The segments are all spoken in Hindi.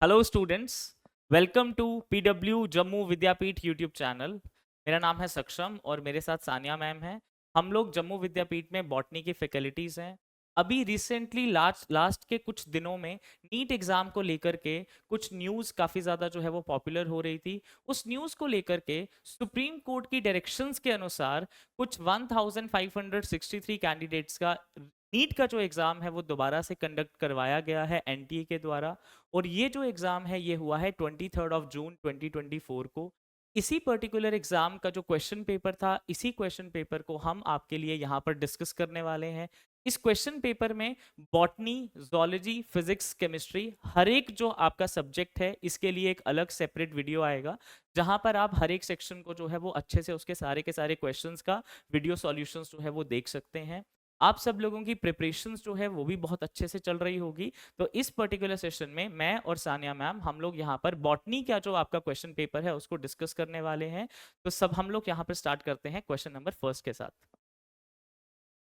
Hello students, welcome to PW Jammu Vidyapeeth YouTube channel. मेरा नाम है सक्षम और मेरे साथ सानिया मैम है। हम लोग जम्मू विद्यापीठ में बॉटनी की फैकल्टीज़ हैं। अभी रिसेंटली लास्ट के कुछ दिनों में नीट एग्ज़ाम को लेकर के कुछ न्यूज़ काफ़ी ज़्यादा जो है वो पॉपुलर हो रही थी। उस न्यूज़ को लेकर के सुप्रीम कोर्ट की डायरेक्शंस के अनुसार कुछ 1563 कैंडिडेट्स का नीट का जो एग्ज़ाम है वो दोबारा से कंडक्ट करवाया गया है एनटीए के द्वारा। और ये जो एग्ज़ाम है ये हुआ है 23 जून 2024 को। इसी पर्टिकुलर एग्ज़ाम का जो क्वेश्चन पेपर था, इसी क्वेश्चन पेपर को हम आपके लिए यहाँ पर डिस्कस करने वाले हैं। इस क्वेश्चन पेपर में बॉटनी, ज़ूलॉजी, फिजिक्स, केमिस्ट्री हर एक जो आपका सब्जेक्ट है इसके लिए एक अलग सेपरेट वीडियो आएगा, जहाँ पर आप हर एक सेक्शन को जो है वो अच्छे से उसके सारे के सारे क्वेश्चंस का वीडियो सॉल्यूशंस जो है वो देख सकते हैं। आप सब लोगों की प्रिपरेशंस जो है वो भी बहुत अच्छे से चल रही होगी। तो इस पर्टिकुलर सेशन में मैं और सानिया मैम हम लोग यहाँ पर बॉटनी का जो आपका क्वेश्चन पेपर है उसको डिस्कस करने वाले हैं। तो सब हम लोग यहाँ पर स्टार्ट करते हैं क्वेश्चन नंबर फर्स्ट के साथ।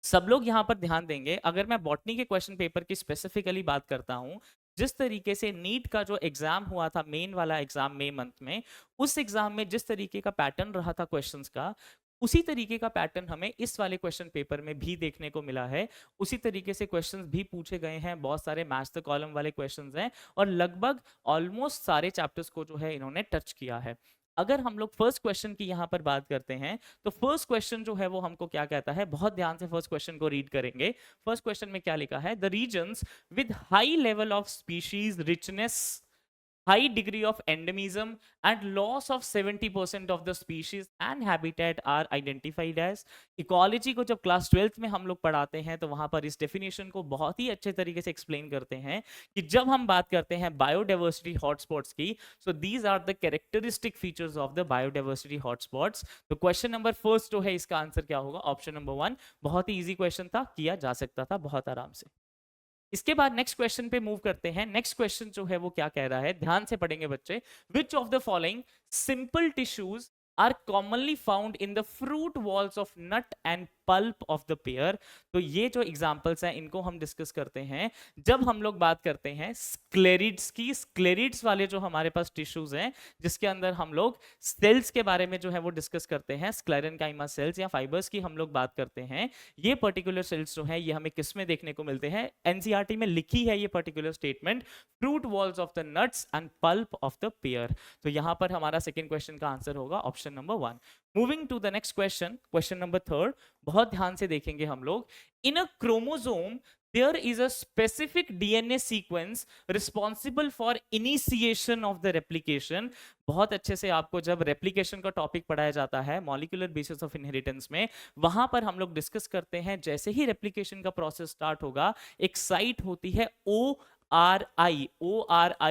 सब लोग यहाँ पर ध्यान देंगे, अगर मैं बॉटनी के क्वेश्चन पेपर की स्पेसिफिकली बात करता हूँ, जिस तरीके से नीट का जो एग्जाम हुआ था, मेन वाला एग्जाम मई मंथ में, उस एग्जाम में जिस तरीके का पैटर्न रहा था क्वेश्चंस का, उसी तरीके का पैटर्न हमें इस वाले क्वेश्चन पेपर में भी देखने को मिला है। उसी तरीके से क्वेश्चंस भी पूछे गए हैं, बहुत सारे मैच द कॉलम वाले क्वेश्चंस हैं और लगभग ऑलमोस्ट सारे चैप्टर्स को जो है इन्होंने टच किया है। अगर हम लोग फर्स्ट क्वेश्चन की यहाँ पर बात करते हैं, तो फर्स्ट क्वेश्चन जो है वो हमको क्या कहता है, बहुत ध्यान से फर्स्ट क्वेश्चन को रीड करेंगे। फर्स्ट क्वेश्चन में क्या लिखा है, the reasons with high level of species richness, high degree of endemism and loss of 70% of the species and habitat are identified as। Ecology को जब क्लास 12th में हम लोग पढ़ाते हैं तो वहां पर इस डेफिनेशन को बहुत ही अच्छे तरीके से एक्सप्लेन करते हैं कि जब हम बात करते हैं बायोडाइवर्सिटी हॉटस्पॉट्स की, so these are the characteristic features of the biodiversity hotspots. तो क्वेश्चन नंबर फर्स्ट जो है इसका आंसर क्या होगा, ऑप्शन नंबर 1। बहुत ही इजी क्वेश्चन था, किया जा सकता था बहुत आराम से। इसके बाद नेक्स्ट क्वेश्चन पे मूव करते हैं। नेक्स्ट क्वेश्चन जो है वो क्या कह रहा है, ध्यान से पढ़ेंगे बच्चे। Which of the following simple tissues are commonly found in the fruit walls of nut and pulp of the pear. तो ये जो एग्जांपल्स हैं इनको हम डिस्कस करते हैं जब हम लोग बात करते हैं स्क्लेरिड्स की। स्क्लेरिड्स वाले जो हमारे पास टिश्यूज हैं जिसके अंदर हम लोग सेल्स के बारे में जो है वो डिस्कस करते हैं, स्क्लेरेनकाइमा सेल्स या फाइबर्स की हम लोग बात करते हैं। ये पर्टिकुलर सेल्स जो है ये हमें किस में देखने को मिलते हैं, एनसीईआरटी में लिखी है ये particular statement, fruit walls of the nuts and pulp of the pear. तो यहां पर हमारा सेकंड क्वेश्चन का आंसर होगा option number 1। Moving to the next question, question number 3, बहुत ध्यान से देखेंगे हम लोग। In a chromosome there is a specific DNA sequence responsible for initiation of the replication। बहुत अच्छे से आपको जब रेप्लिकेशन का टॉपिक पढ़ाया जाता है मॉलिक्यूलर बेसिस ऑफ इनहेरिटेंस में, वहां पर हम लोग डिस्कस करते हैं जैसे ही रेप्लिकेशन का प्रोसेस स्टार्ट होगा, एक साइट होती है ORI।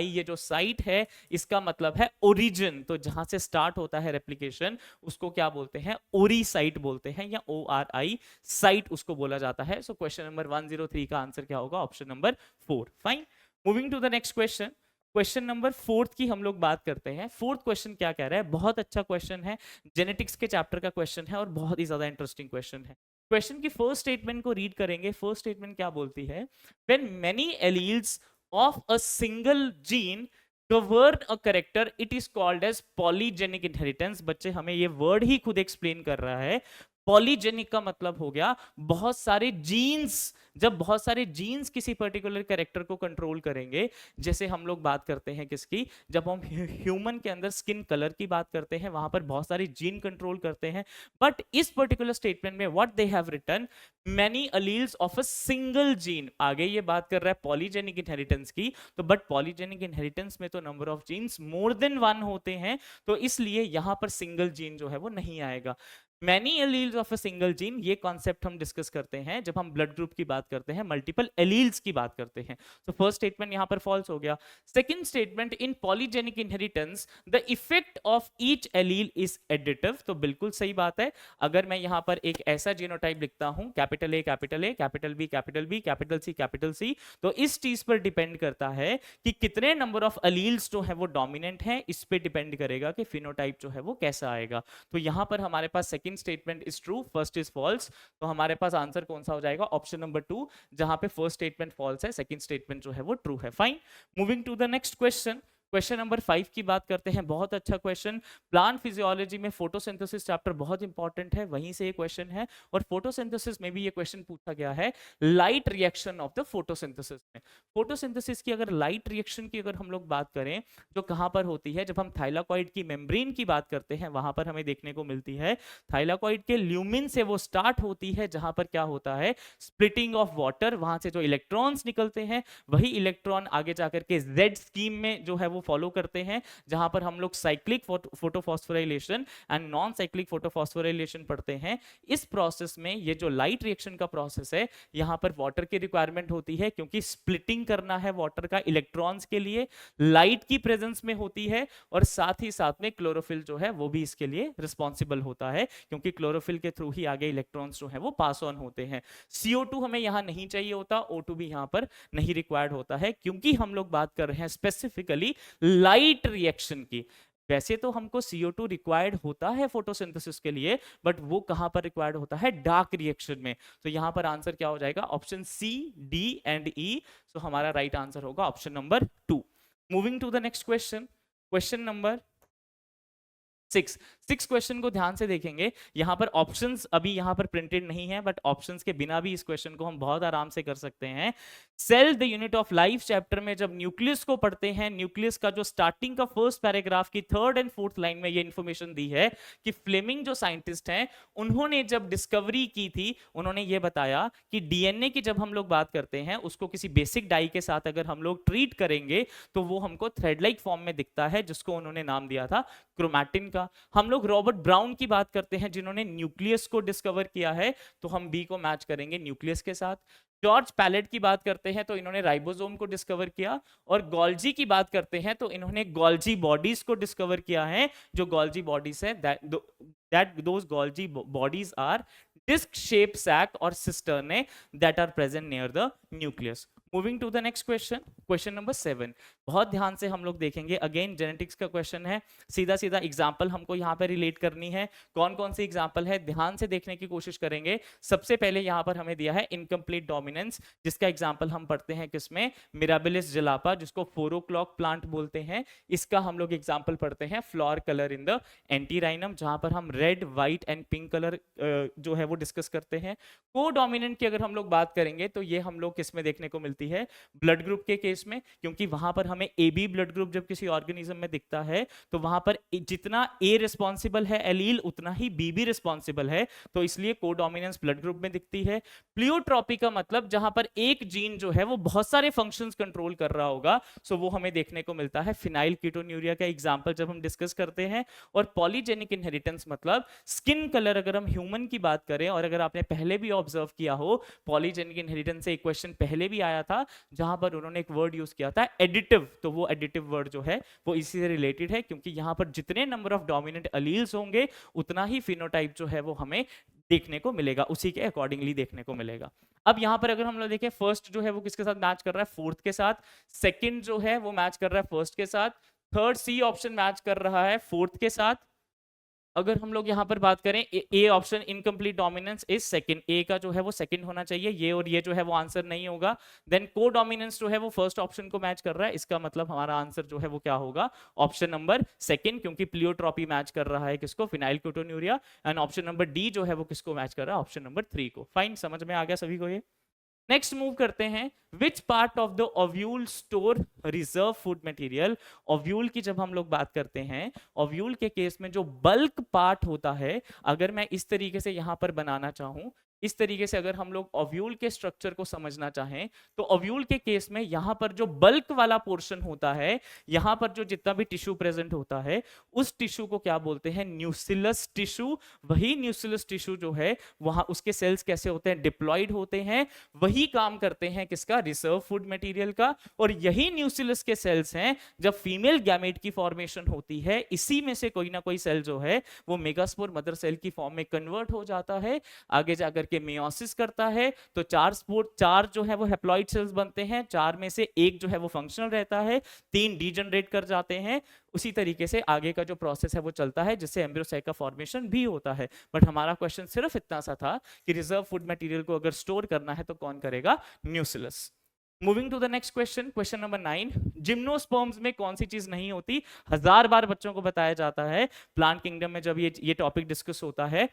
ये जो साइट है इसका मतलब है ओरिजिन। तो जहां से स्टार्ट होता है रेप्लिकेशन उसको क्या बोलते हैं, ओरी साइट बोलते हैं या ORI साइट उसको बोला जाता है। सो क्वेश्चन नंबर 103 का आंसर क्या होगा, option number 4। Fine, moving to the next question. Question number 4 की हम लोग बात करते हैं। फोर्थ क्वेश्चन क्या कह रहा है, बहुत अच्छा क्वेश्चन है, जेनेटिक्स के चैप्टर का क्वेश्चन है और बहुत ही ज्यादा इंटरेस्टिंग क्वेश्चन है। क्वेश्चन की फर्स्ट स्टेटमेंट को रीड करेंगे। फर्स्ट स्टेटमेंट क्या बोलती है, when many alleles of a single gene govern a character it is called as polygenic inheritance। बच्चे हमें ये वर्ड ही खुद एक्सप्लेन कर रहा है। पॉलीजेनिक का मतलब हो गया बहुत सारे जीन्स, जब बहुत सारे जीन्स किसी पर्टिकुलर कैरेक्टर को कंट्रोल करेंगे। जैसे हम लोग बात करते हैं किसकी, जब हम ह्यूमन के अंदर स्किन कलर की बात करते हैं वहां पर बहुत सारे जीन कंट्रोल करते हैं। बट इस पर्टिकुलर स्टेटमेंट में what they have written, many alleles of a single gene. आगे ये बात कर रहा है पॉलीजेनिक इनहेरिटेंस की, तो बट पॉलीजेनिक इनहेरिटेंस में तो number of genes more than 1 होते हैं, तो इसलिए यहां पर सिंगल जीन जो है वो नहीं आएगा। Many alleles of a single gene, ये कॉन्सेप्ट हम डिस्कस करते हैं जब हम ब्लड ग्रुप की बात करते हैं, मल्टीपल एलील्स की बात करते हैं। तो फर्स्ट स्टेटमेंट यहां पर फॉल्स हो गया। Second statement, in polygenic inheritance the effect of each allele is additive. तो बिल्कुल सही बात है। अगर मैं यहां पर एक ऐसा जीनोटाइप लिखता हूं, capital A capital A, capital B capital B, capital C, तो इस चीज पर डिपेंड करता है कि कितने नंबर ऑफ एलील्स जो है वो डोमिनेंट है, इस पे डिपेंड करेगा कि फिनोटाइप जो है वो कैसा आएगा। तो यहां पर हमारे पास second statement is true, first is false. तो हमारे पास आंसर कौन सा हो जाएगा, ऑप्शन नंबर 2, जहां पे फर्स्ट स्टेटमेंट फॉल्स है, सेकंड स्टेटमेंट जो है वो ट्रू है। Fine, moving to the next question. Question number 5 की बात करते हैं। बहुत अच्छा क्वेश्चन, प्लांट फिजियोलॉजी में फोटोसिंथेसिस चैप्टर बहुत इंपॉर्टेंट है, वहीं से ये क्वेश्चन है। और फोटोसिंथेसिस में भी ये क्वेश्चन पूछा गया है, light reaction of the photosynthesis में। फोटोसिंथेसिस की अगर लाइट रिएक्शन की अगर हम लोग बात करें, जो कहां पर होती है, जब हम थाइलाकॉइड की मेम्ब्रेन की बात करते हैं, वहां पर हमें देखने को मिलती है। थाइलाकॉइड के ल्यूमिन से वो स्टार्ट होती है, जहां पर क्या होता है, स्प्लिटिंग ऑफ वाटर, वहां से जो इलेक्ट्रॉन्स निकलते हैं, वही इलेक्ट्रॉन आगे जाकर के जेड स्कीम में जो है वो फॉलो करते हैं, जहां पर हम लोग cyclic photophosphorylation and non cyclic photophosphorylation पढ़ते हैं। इस प्रोसेस में ये जो लाइट रिएक्शन का प्रोसेस है, यहां पर वाटर की रिक्वायरमेंट होती है, क्योंकि स्प्लिटिंग करना है वाटर का इलेक्ट्रॉन्स के लिए, लाइट की प्रेजेंस में होती है, और साथ ही साथ में क्लोरोफिल जो है वो भी इसके लिए रिस्पॉन्सिबल होता है, क्योंकि क्लोरोफिल के थ्रू ही आगे इलेक्ट्रॉन्स जो है वो पास ऑन होते हैं। CO2 हमें यहां नहीं चाहिए होता, O2 भी यहां पर नहीं रिक्वायर्ड होता है, क्योंकि हम लोग बात कर रहे हैं स्पेसिफिकली लाइट रिएक्शन की। वैसे तो हमको CO2 रिक्वायर्ड होता है फोटोसिंथेसिस के लिए, बट वो कहां पर रिक्वायर्ड होता है, डार्क रिएक्शन में। तो यहां पर आंसर क्या हो जाएगा, option C, D and E। तो हमारा राइट आंसर होगा option number 2। Moving to the next question, question number 6 question को ध्यान से देखेंगे। यहां पर ऑप्शंस अभी यहां पर प्रिंटेड नहीं है, बट ऑप्शंस के बिना भी इस क्वेश्चन को हम बहुत आराम से कर सकते हैं। Cell the unit of life chapter में जब न्यूक्लियस को पढ़ते हैं, न्यूक्लियस का जो स्टार्टिंग का फर्स्ट पैराग्राफ की 3rd एंड 4th लाइन में ये इंफॉर्मेशन दी है कि फ्लेमिंग जो साइंटिस्ट हैं, उन्होंने जब डिस्कवरी की थी, उन्होंने ये बताया कि डीएनए की जब हम लोग बात करते हैं, उसको किसी बेसिक डाई के साथ अगर हम लोग ट्रीट करेंगे, तो वो हमको थ्रेड लाइक फॉर्म में दिखता है, जिसको उन्होंने नाम दिया था क्रोमैटिन का। हम लोग रॉबर्ट ब्राउन की बात करते हैं, जिन्होंने न्यूक्लियस को डिस्कवर किया है, तो हम बी को मैच करेंगे न्यूक्लियस के साथ। जॉर्ज पैलेट की बात करते हैं, तो इन्होंने राइबोसोम को डिस्कवर किया। और गोल्जी की बात करते हैं, तो इन्होंने गोल्जी बॉडीज को डिस्कवर किया है। जो गोल्जी बॉडीज है, that those Golgi bodies are disc shape sac और cisternae that are present near the nucleus. Moving to the next question, question number 7। बहुत ध्यान से हम लोग देखेंगे, अगेन जेनेटिक्स का क्वेश्चन है, सीधा सीधा एग्जाम्पल हमको यहाँ पे रिलेट करनी है। कौन कौन सी एग्जाम्पल है, ध्यान से देखने की कोशिश करेंगे। सबसे पहले यहाँ पर हमें दिया है इनकम्प्लीट डोमिनेंस, जिसका एग्जाम्पल हम पढ़ते हैं किसमें, मिराबिलिस जलापा, जिसको 4 o'clock प्लांट बोलते हैं। इसका हम लोग एग्जाम्पल पढ़ते हैं flower colour in the antirrhinum, जहां पर हम red, white and pink colour जो है वो डिस्कस करते हैं। को डोमिनेंट की अगर हम लोग बात करेंगे, तो ये हम लोग किसमें देखने को मिलती है, ब्लड ग्रुप के केस में, क्योंकि वहां पर हमें AB ब्लड ग्रुप जब किसी ऑर्गेनिज्म में दिखता है, तो वहां पर जितना A रिस्पॉन्सिबल है एलील, उतना ही B भी रिस्पॉन्सिबल है, तो इसलिए कोडोमिनेंस ब्लड ग्रुप में दिखती है। प्लियोट्रॉपी का मतलब जहां पर एक जीन जो है वो बहुत सारे फंक्शंस कंट्रोल कर रहा होगा, सो वो हमें देखने को मिलता है फिनाइल कीटोन्यूरिया का एग्जांपल जब हम डिस्कस करते हैं। और पॉलीजेनिक इनहेरिटेंस मतलब स्किन कलर, अगर हम ह्यूमन की बात करें, और अगर आपने पहले भी ऑब्जर्व किया हो, पॉलीजेनिक इनहेरिटेंस से एक क्वेश्चन पहले भी आया था, जहां पर उन्होंने एक वर्ड यूज किया था एडिटिव, तो वो एडिटिव वर्ड जो है वो इसी से रिलेटेड है, क्योंकि यहां पर जितने नंबर ऑफ डोमिनेंट अलील्स होंगे, उतना ही फिनोटाइप जो है वो हमें देखने को मिलेगा, उसी के अकॉर्डिंगली देखने को मिलेगा। अब यहां पर अगर हम लोग देखें, फर्स्ट जो है वो किसके साथ मैच कर रहा है, 4th के साथ। सेकंड जो है वो मैच कर रहा है फर्स्ट के साथ। थर्ड C ऑप्शन मैच कर रहा है 4th के साथ। अगर हम लोग यहाँ पर बात करें, A option incomplete dominance is second, A का जो है वो सेकंड होना चाहिए, ये और ये जो है वो आंसर नहीं होगा। देन को डोमिनेंस जो है वो फर्स्ट ऑप्शन को मैच कर रहा है, इसका मतलब हमारा आंसर जो है वो क्या होगा, ऑप्शन नंबर सेकंड, क्योंकि प्लियोट्रॉपी मैच कर रहा है किसको, phenyl ketonuria. And option number D जो है वो किसको मैच कर रहा है, ऑप्शन नंबर 3 को। फाइन, समझ में आ गया सभी को ये। नेक्स्ट मूव करते हैं, which part of the ovule store reserve food material. Ovule की जब हम लोग बात करते हैं, ओव्यूल के केस में जो बल्क पार्ट होता है, अगर मैं इस तरीके से यहां पर बनाना चाहूं, इस तरीके से अगर हम लोग ओव्यूल के स्ट्रक्चर को समझना चाहें, तो ओव्यूल के केस में यहां पर जो बल्क वाला पोर्शन होता है, यहां पर जो जितना भी टिश्यू प्रेजेंट होता है, उस टिश्यू को क्या बोलते हैं, न्यूसिलस टिश्यू। वही न्यूसिलस टिश्यू जो है, वहां उसके सेल्स कैसे होते हैं, डिप्लॉयड होते हैं, वही काम करते हैं किसका, रिजर्व फूड मटेरियल का। और यही न्यूसिलस के सेल्स हैं, जब फीमेल गैमेट की फॉर्मेशन होती है, इसी में से कोई ना कोई सेल जो है वो मेगास्पोर मदर सेल की फॉर्म में कन्वर्ट हो जाता है, आगे जाकर करके मेयोसिस करता है, तो चार जो है वो हैप्लॉइड सेल्स बनते हैं, 4 में से एक जो है वो फंक्शनल रहता है, 3 डीजनरेट कर जाते हैं। उसी तरीके से आगे का जो प्रोसेस है वो चलता है, जिससे एम्ब्रियोसाइट का फॉर्मेशन भी होता है। बट हमारा क्वेश्चन सिर्फ इतना सा था कि रिजर्व फूड मटेरियल को अगर स्टोर करना है तो कौन करेगा? Nucleus. Moving to the next question, question number 9, gymnosperms में कौन सी चीज नहीं होती? 1000 बार बच्चों को बताया जाता है प्लांट किंगडम में जब ये टॉपिक डिस्कस होता है।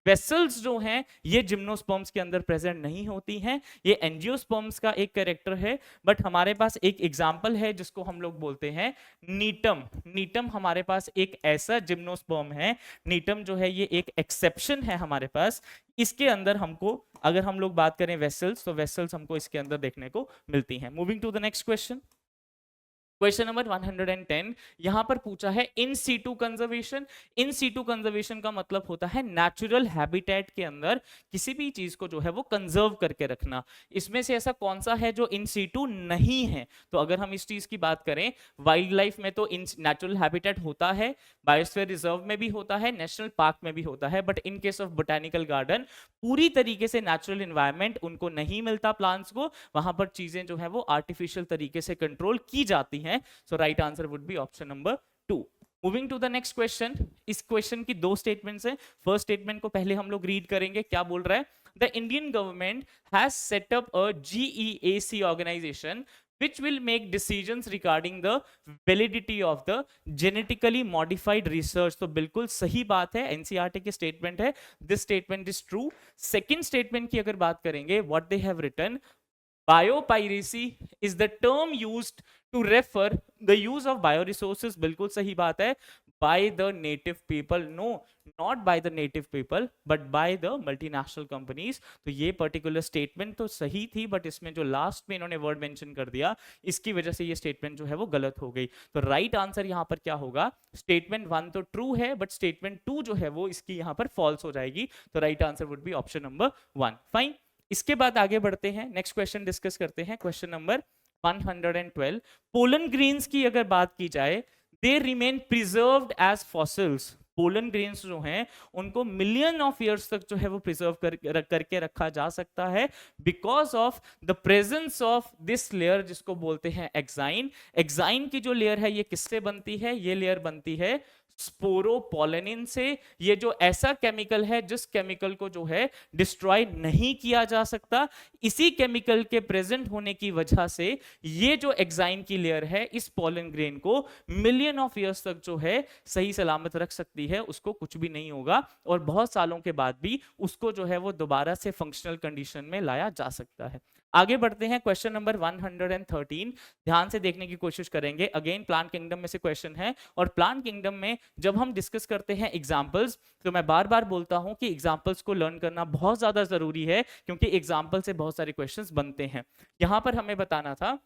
वेसल्स जो हैं ये जिम्नोस्पर्म्स के अंदर प्रेजेंट नहीं होती हैं, ये एंजियोस्पर्म्स का एक कैरेक्टर है। बट हमारे पास एक एग्जांपल है जिसको हम लोग बोलते हैं नीटम। नीटम हमारे पास एक ऐसा जिम्नोस्पर्म है, नीटम जो है ये एक एक्सेप्शन है हमारे पास। इसके अंदर हमको, अगर हम लोग बात करें वेसल्स, तो वेसल्स हमको इसके अंदर देखने को मिलती हैं। Moving to the next question, question number 110 यहां पर पूछा है in situ conservation. In situ conservation का मतलब होता है नेचुरल हैबिटेट के अंदर किसी भी चीज को जो है वो कंजर्व करके रखना। इसमें से ऐसा कौन सा है जो इन सीटू नहीं है? तो अगर हम इस चीज की बात करें, वाइल्ड लाइफ में तो इन नेचुरल हैबिटेट होता है, बायोस्फीयर रिजर्व में भी होता है, नेशनल पार्क में भी होता है। But in case of botanical garden पूरी तरीके से नेचुरल इन्वायरमेंट उनको नहीं मिलता प्लांट्स को, वहां पर चीजें जो है वो आर्टिफिशियल तरीके से कंट्रोल की जाती हैं। So right answer would be option number 2। Moving to the next question, इस क्वेश्चन की 2 स्टेटमेंट्स हैं। फर्स्ट स्टेटमेंट को पहले हम लोग रीड करेंगे, क्या बोल रहा है? The Indian government has set up a GEAC organisation which will make decisions regarding the validity of the genetically modified research। तो बिल्कुल सही बात है, एनसीईआरटी की स्टेटमेंट है, this statement is true. Second statement की अगर बात करेंगे, what they have written, biopiracy is the term used to refer the use of bioresources. बिल्कुल सही बात है, by the native people, no not by the native people but by the multinational companies. तो ये पर्टिकुलर स्टेटमेंट तो सही थी, बट इसमें जो लास्ट में इन्होंने वर्ड मेंशन कर दिया, इसकी वजह से ये स्टेटमेंट जो है वो गलत हो गई। तो राइट आंसर यहाँ पर क्या होगा? स्टेटमेंट 1 तो ट्रू है, बट स्टेटमेंट 2 जो है वो इसकी यहाँ पर फॉल्स हो जाएगी। तो right answer would be option number 1। Fine, इसके बाद आगे बढ़ते हैं, नेक्स्ट क्वेश्चन डिस्कस करते हैं, क्वेश्चन नंबर 112। पोलन ग्रेन्स की अगर बात की जाए, they remain preserved as fossils. Pollen grains जो हैं उनको मिलियन ऑफ ईयर्स तक जो है वो प्रिजर्व करके रखा जा सकता है, because of the presence of this layer जिसको बोलते हैं एक्साइन। एक्साइन की जो लेयर है ये किससे बनती है? ये लेयर बनती है स्पोरोपोलेनिन से। ये जो ऐसा केमिकल है जिस केमिकल को जो है डिस्ट्रॉय नहीं किया जा सकता, इसी केमिकल के प्रेजेंट होने की वजह से ये जो एक्साइन की लेयर है इस पोलन ग्रेन को मिलियन ऑफ ईयर्स तक जो है सही सलामत रख सकती है, उसको कुछ भी नहीं होगा और बहुत सालों के बाद भी उसको जो है वो दोबारा से फंक्शनल कंडीशन में लाया जा सकता है। आगे बढ़ते हैं, क्वेश्चन नंबर 113 ध्यान से देखने की कोशिश करेंगे। अगेन प्लांट किंगडम में से क्वेश्चन है, और प्लांट किंगडम में जब हम डिस्कस करते हैं एग्जांपल्स, तो मैं बार बार बोलता हूं कि एग्जांपल्स को लर्न करना बहुत ज्यादा जरूरी है, क्योंकि एग्जांपल से बहुत सारे क्वेश्चंस बनते हैं। यहां पर हमें बताना था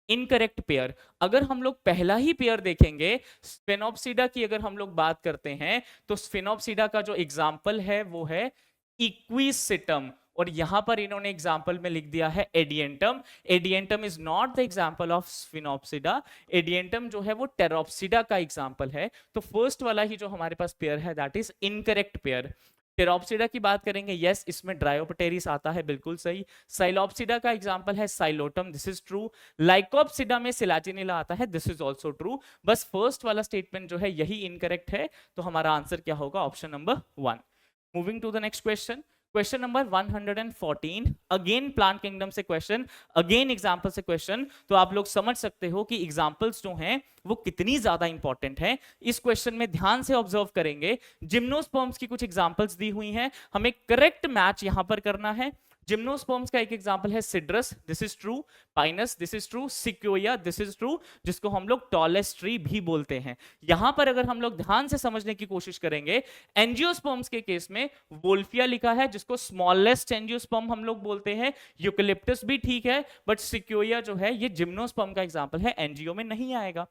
इनकरेक्ट पेयर। अगर हम लोग पहला ही पेयर देखेंगे, स्फेनोप्सिडा की अगर हम लोग बात करते हैं, तो स्फेनोप्सिडा का जो एग्जाम्पल है वो है इक्विसिटम, और यहां पर इन्होंने एग्जाम्पल में लिख दिया है adiantum. Adiantum is not the example of sphenopsida, adiantum जो है वो टेरोप्सिडा का एग्जाम्पल है। तो फर्स्ट वाला ही जो हमारे पास पेयर है that is incorrect pair. Pteropsida की बात करेंगे, यस इसमें ड्रायोपटेरिस आता है, बिल्कुल सही। साइलोप्सिडा का एग्जांपल है Psilotum, this is true. Lycopsida में सिलाजिनिला आता है, दिस इज आल्सो ट्रू। बस फर्स्ट वाला स्टेटमेंट जो है यही इनकरेक्ट है, तो हमारा आंसर क्या होगा? Option number 1। Moving to the next question, question number 114, again plant kingdom से क्वेश्चन, अगेन एग्जांपल से क्वेश्चन। तो आप लोग समझ सकते हो कि एग्जांपल्स जो हैं वो कितनी ज्यादा इंपॉर्टेंट है। इस क्वेश्चन में ध्यान से ऑब्जर्व करेंगे, जिम्नोस्पर्म्स की कुछ एग्जांपल्स दी हुई हैं, हमें करेक्ट मैच यहां पर करना है। जिम्नोस्पर्म्स का एक एग्जांपल है cedrus, this is true. Pinus, this is true. Sequoia, this is true, जिसको हम लोग टॉलेस्ट ट्री भी बोलते हैं। यहां पर अगर हम लोग ध्यान से समझने की कोशिश करेंगे, एंजियोस्पर्म्स के केस में वोल्फिया लिखा है, जिसको स्मॉलेस्ट एंजियोस्पर्म हम लोग बोलते हैं। यूकेलिप्टस भी ठीक है, बट सिक्योया जो है ये जिम्नोस्पर्म का एग्जांपल है, एंजियो में नहीं आएगा।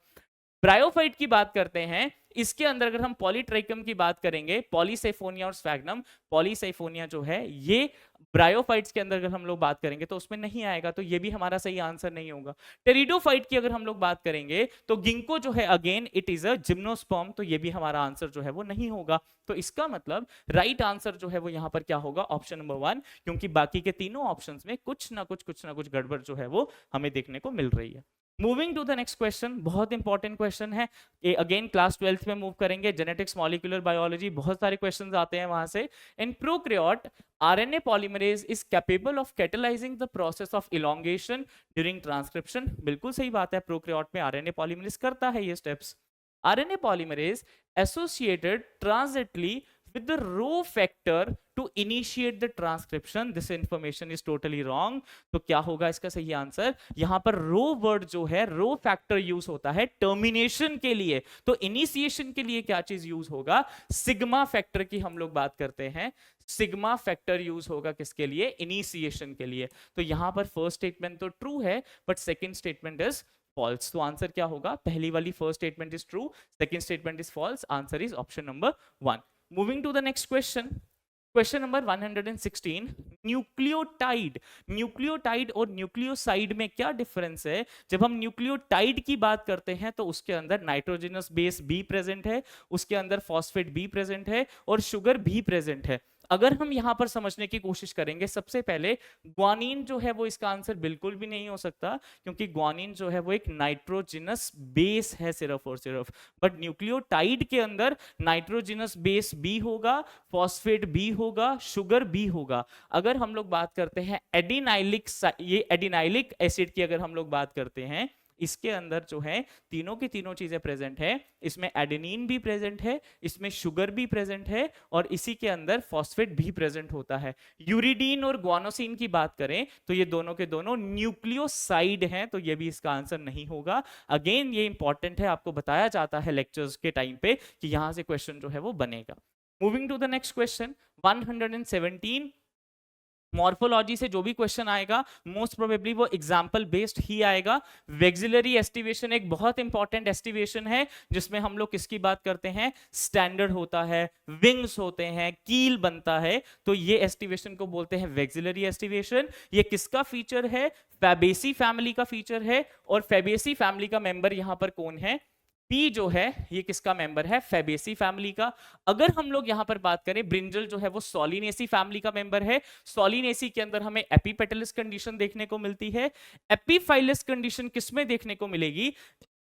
ब्रायोफाइट की बात करते हैं, इसके अंदर अगर हम पॉलीट्राइकम की बात करेंगे, पॉलीसाइफोनिया और स्फैग्नम, पॉलीसाइफोनिया जो है ये ब्रायोफाइट्स के अंदर अगर हम लोग बात करेंगे तो उसमें नहीं आएगा, तो ये भी हमारा सही आंसर नहीं होगा। टेरिडोफाइट की अगर हम लोग बात करेंगे तो गिंको जो है again it is a gymnosperm, तो ये भी हमारा आंसर जो है वो नहीं होगा। तो इसका मतलब राइट आंसर जो है वो यहाँ पर क्या होगा, ऑप्शन नंबर 1, क्योंकि बाकी के तीनों ऑप्शंस में कुछ ना कुछ गड़बड़ जो है वो हमें देखने को मिल रही है। Moving to the next question, बहुत इंपॉर्टेंट क्वेश्चन है, अगेन क्लास 12th में मूव करेंगे, जेनेटिक्स मॉलिक्यूलर बायोलॉजी, बहुत सारे क्वेश्चंस आते हैं वहां से। In prokaryote RNA polymerase is capable of catalyzing the process of elongation during transcription। बिल्कुल सही बात है, प्रोकैरियोट में RNA polymerase करता है ये steps. RNA polymerase associated transiently with the Rho factor to initiate the transcription। This information is totally wrong। तो क्या होगा इसका सही आंसर, यहां पर रो वर्ड जो है, रो फैक्टर यूज होता है टर्मिनेशन के लिए, तो इनिशिएशन के लिए क्या चीज यूज होगा, सिग्मा फैक्टर की हम लोग बात करते हैं। सिग्मा फैक्टर यूज होगा किसके लिए, इनिशिएशन के लिए। तो यहां पर फर्स्ट स्टेटमेंट तो ट्रू है but second statement is false. तो आंसर क्या होगा, पहली वाली first statement is true, second statement is false, answer is option number 1। Moving to the next question, question number 116, nucleotide. Nucleotide और न्यूक्लियोसाइड में क्या डिफरेंस है। जब हम न्यूक्लियोटाइड की बात करते हैं तो उसके अंदर नाइट्रोजनस बेस बी प्रेजेंट है, उसके अंदर फॉस्फेट बी प्रेजेंट है और शुगर भी प्रेजेंट है। अगर हम यहां पर समझने की कोशिश करेंगे, सबसे पहले ग्वानिन जो है वो इसका आंसर बिल्कुल भी नहीं हो सकता, क्योंकि ग्वानिन जो है वो एक नाइट्रोजनस बेस है सिर्फ और सिर्फ। बट न्यूक्लियोटाइड के अंदर नाइट्रोजनस बेस बी होगा, फॉस्फेट बी होगा, शुगर बी होगा। अगर हम लोग बात करते हैं एडिनाइलिक, ये एडिनाइलिक एसिड की अगर हम लोग बात करते हैं, इसके अंदर जो है तीनों की तीनों चीजें प्रेजेंट है। इसमें एडेनिन भी प्रेजेंट है, इसमें शुगर भी प्रेजेंट है और इसी के अंदर फॉस्फेट भी प्रेजेंट होता है। यूरिडीन और ग्वानोसिन की बात करें तो ये दोनों के दोनों न्यूक्लियोसाइड हैं, तो ये भी इसका आंसर नहीं होगा। अगेन ये इंपॉर्टेंट है, आपको बताया जाता है लेक्चर्स के टाइम पे कि यहां से क्वेश्चन जो है वो बनेगा। Moving to the next question 117, morphology से जो भी क्वेश्चन आएगा मोस्ट प्रोबेबली वो एग्जांपल बेस्ड ही आएगा। वेक्सिलरी एस्टिवेशन एक बहुत इंपॉर्टेंट एस्टिवेशन है जिसमें हम लोग किसकी बात करते हैं, स्टैंडर्ड होता है, विंग्स होते हैं, कील बनता है, तो ये एस्टिवेशन को बोलते हैं वेक्सिलरी एस्टिवेशन। ये किसका फीचर है, फैबेसी फैमिली का फीचर है, और फैबेसी फैमिली का मेंबर यहां पर कौन है, पी जो है ये किसका मेंबर है, फैबेसी फैमिली का। अगर हम लोग यहां पर बात करें, ब्रिंजल जो है वो सोलिनेसी फैमिली का मेंबर है। सोलिनेसी के अंदर हमें एपीपेटलस कंडीशन देखने को मिलती है। एपीफाइलस कंडीशन किसमें देखने को मिलेगी,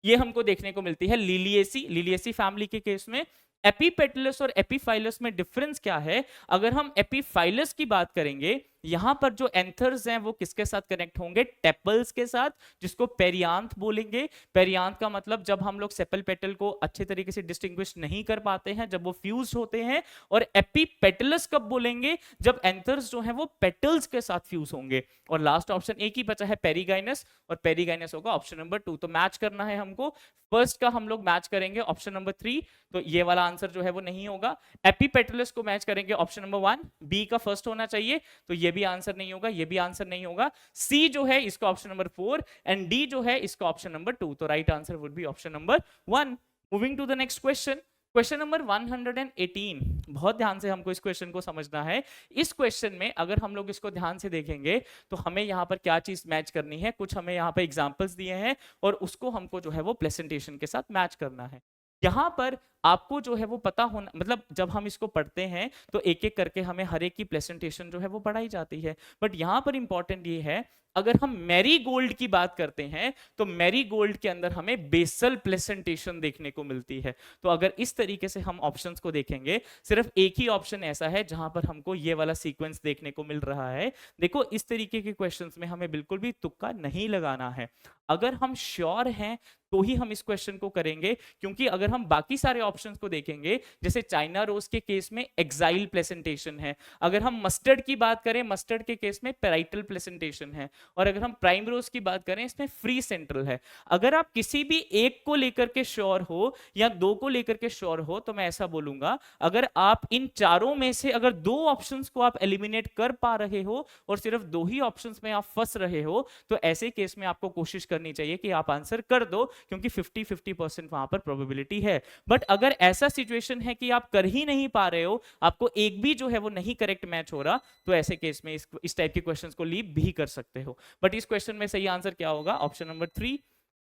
ये हमको देखने को मिलती है लिलिएसी, लिलिएसी फैमिली के केस में। एपीपेटलस और एपीफाइलस में डिफरेंस क्या है, अगर हम एपीफाइलस की बात करेंगे, यहां पर जो एंथर्स हैं वो किसके साथ कनेक्ट होंगे, टेपल्स के साथ, जिसको पेरियांथ बोलेंगे। पेरियांथ का मतलब जब हम लोग सेपल पेटल को अच्छे तरीके से डिस्टिंग्विश नहीं कर पाते हैं, जब वो फ्यूज होते हैं। और एपीपेटलस कब बोलेंगे, जब एंथर्स जो हैं वो पेटल्स के साथ फ्यूज होंगे। और लास्ट ऑप्शन एक ही बचा है, पेरीगाइनस, और पेरीगाइनस होगा ऑप्शन नंबर 2। तो मैच करना है हमको, फर्स्ट का हम लोग मैच करेंगे ऑप्शन नंबर 3, तो ये वाला आंसर जो है वो नहीं होगा। एपीपेटलस को मैच करेंगे ऑप्शन नंबर 1, बी का फर्स्ट होना चाहिए, तो ये भी आंसर नहीं होगा, ये भी आंसर नहीं होगा। सी जो है इसका ऑप्शन नंबर 4 एंड डी जो है इसका ऑप्शन नंबर 2, तो right answer would be option number 1। Moving to the next question, question number 118, बहुत ध्यान से हमको इस क्वेश्चन को समझना है। इस क्वेश्चन में अगर हम लोग इसको ध्यान से देखेंगे तो हमें यहाँ पर क्या चीज मैच करनी है, कुछ हमें यहाँ पर एग्जांपल्स दिए हैं और उसको हमको जो है वो प्रेजेंटेशन के साथ मैच करना है। यहाँ पर आपको जो है वो पता होना, मतलब जब हम इसको पढ़ते हैं तो एक एक करके हमें हर एक की प्रेजेंटेशन जो है वो पढ़ाई जाती है, बट यहाँ पर इंपॉर्टेंट ये है, अगर हम मैरीगोल्ड की बात करते हैं तो मैरीगोल्ड के अंदर हमें बेसल प्रेजेंटेशन देखने को मिलती है। तो अगर इस तरीके से हम ऑप्शंस को देखेंगे, सिर्फ एक ही ऑप्शन ऐसा है जहां पर हमको ये वाला सीक्वेंस देखने को मिल रहा है। देखो इस तरीके के क्वेश्चंस में हमें बिल्कुल भी तुक्का नहीं लगाना है, अगर हम श्योर हैं तो ही हम इस क्वेश्चन को करेंगे, क्योंकि अगर हम बाकी सारे ऑप्शंस को देखेंगे, जैसे चाइना रोज के केस में एक्साइल प्लेसेंटेशन है, अगर हम मस्टर्ड की बात करें, मस्टर्ड के केस में पैराइटल प्लेसेंटेशन है, और अगर हम प्राइम रोज की बात करें इसमें फ्री सेंट्रल है। अगर आप किसी भी एक को लेकर के श्योर हो या दो को लेकर के श्योर हो, तो मैं ऐसा बोलूंगा, अगर आप इन चारों में से अगर दो ऑप्शंस को आप एलिमिनेट कर पा रहे हो और सिर्फ दो ही ऑप्शंस में आप फंस रहे हो, तो ऐसे केस में आपको कोशिश करनी चाहिए कि आप आंसर कर दो, क्योंकि 50-50% वहां पर प्रोबेबिलिटी है। बट अगर ऐसा सिचुएशन है कि आप कर ही नहीं पा रहे हो, आपको एक भी जो है वो नहीं करेक्ट मैच हो रहा, तो ऐसे केस में इस टाइप के क्वेश्चंस को लीव भी कर सकते हो। बट इस क्वेश्चन में सही आंसर क्या होगा? Option number 3।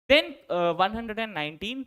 देन 119,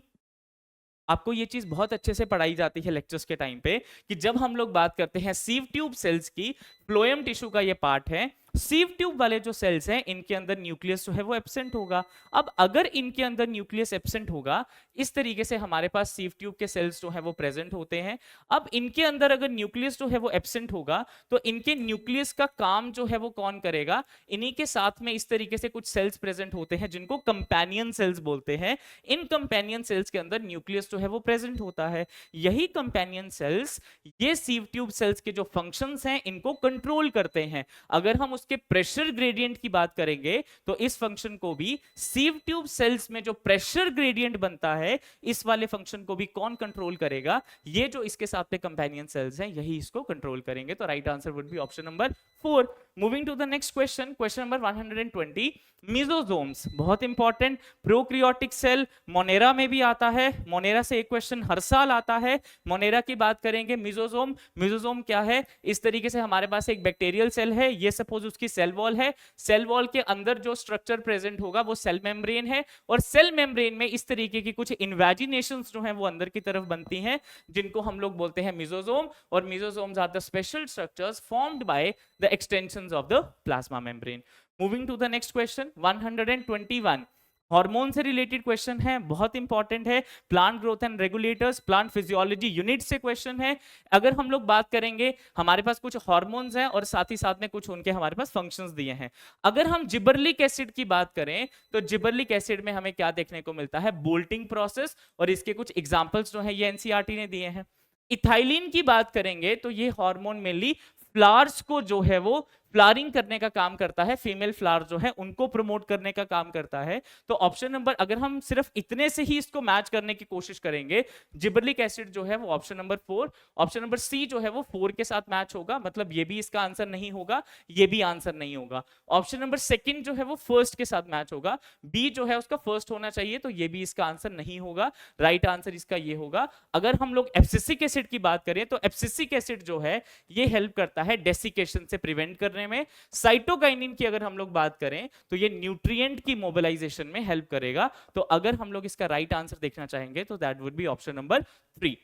आपको ये चीज बहुत अच्छे से पढ़ाई जाती है लेक्चर्स के टाइम पे कि जब हम लोग बात करते हैं सीव ट्यूब सेल्स की, फ्लोएम टिश्यू का ये पार्ट है, सीव ट्यूब वाले जो सेल्स हैं इनके अंदर न्यूक्लियस जो है वो एब्सेंट होगा। अब अगर इनके अंदर न्यूक्लियस एब्सेंट होगा, इस तरीके से हमारे पास सीव ट्यूब के सेल्स जो है वो प्रेजेंट होते हैं। अब इनके अंदर अगर न्यूक्लियस जो है वो एब्सेंट होगा, तो इनके न्यूक्लियस का काम जो है वो कौन करेगा? इन्हीं के साथ में इस तरीके से कुछ सेल्स प्रेजेंट होते हैं जिनको कंपेनियन सेल्स बोलते हैं। इन कंपेनियन सेल्स के अंदर न्यूक्लियस जो है वो प्रेजेंट होता है। यही कंपेनियन सेल्स ये सीव ट्यूब सेल्स के जो फंक्शंस हैं इनको कंट्रोल करते हैं। अगर हम उसके प्रेशर ग्रेडियंट की बात करेंगे तो इस फंक्शन को भी सीव ट्यूब सेल्स में जो प्रेशर ग्रेडियंट बनता है, इस वाले फंक्शन को भी कौन कंट्रोल करेगा? ये जो इसके साथ में कंपेनियन सेल्स हैं यही इसको कंट्रोल करेंगे। तो right answer would be option number 4। Moving to the next question, question number 120, mesosomes बहुत इंपॉर्टेंट, प्रोक्रियोटिक सेल मोनेरा में भी आता है। मोनेरा से एक क्वेश्चन हर साल आता है। मोनेरा की बात करेंगे, मीजोजोम, मीजोजोम क्या है? इस तरीके से हमारे पास एक बैक्टीरियल सेल है, ये सपोज उसकी सेल वॉल है। सेल वॉल के अंदर जो स्ट्रक्चर प्रेजेंट होगा वो सेल मेम्ब्रेन है, और सेल मेम्ब्रेन में इस तरीके की कुछ इन्वेजिनेशंस जो हैं वो अंदर की तरफ बनती हैं, जिनको हम लोग बोलते हैं मीजोजोम। और mesosomes are the special structures formed by the extensions of the plasma membrane. Moving to the next question 121, hormone से रिलेटेड क्वेश्चन है, बहुत इंपॉर्टेंट है। Plant growth and regulators, plant physiology unit से क्वेश्चन है। अगर हम लोग बात करेंगे, हमारे पास कुछ हार्मोन्स हैं और साथ ही साथ में कुछ उनके हमारे पास फंक्शंस दिए हैं। अगर हम जिबरलिक एसिड की बात करें तो जिबरलिक एसिड में हमें क्या देखने को मिलता है? बोल्टिंग प्रोसेस, और इसके कुछ एग्जांपल्स जो है ये एनसीईआरटी ने दिए हैं। इथाइलिन की बात करेंगे तो ये हार्मोन मेनली फ्लावर्स को जो है वो फ्लावरिंग करने का काम करता है, फीमेल फ्लावर जो है उनको प्रमोट करने का काम करता है। तो ऑप्शन नंबर, अगर हम सिर्फ इतने से ही इसको मैच करने की कोशिश करेंगे, जिबरलिक एसिड जो है वो option number 4, option number C जो है वो 4 के साथ मैच होगा, मतलब ये भी इसका आंसर नहीं होगा, ये भी आंसर नहीं होगा। ऑप्शन नंबर सेकंड जो है वो फर्स्ट के साथ मैच होगा, बी जो है उसका फर्स्ट होना चाहिए, तो ये भी इसका आंसर नहीं होगा। राइट आंसर इसका ये होगा। अगर हम लोग एब्सिसिक एसिड की बात करें तो एब्सिसिक एसिड जो है ये हेल्प करता है डेसिकेशन से प्रिवेंट करने में। साइटोकाइनिन की अगर हम लोग बात करें तो ये न्यूट्रिएंट की मोबिलाइजेशन में हेल्प करेगा। तो अगर हम लोग इसका राइट आंसर देखना चाहेंगे तो that would be option number 3।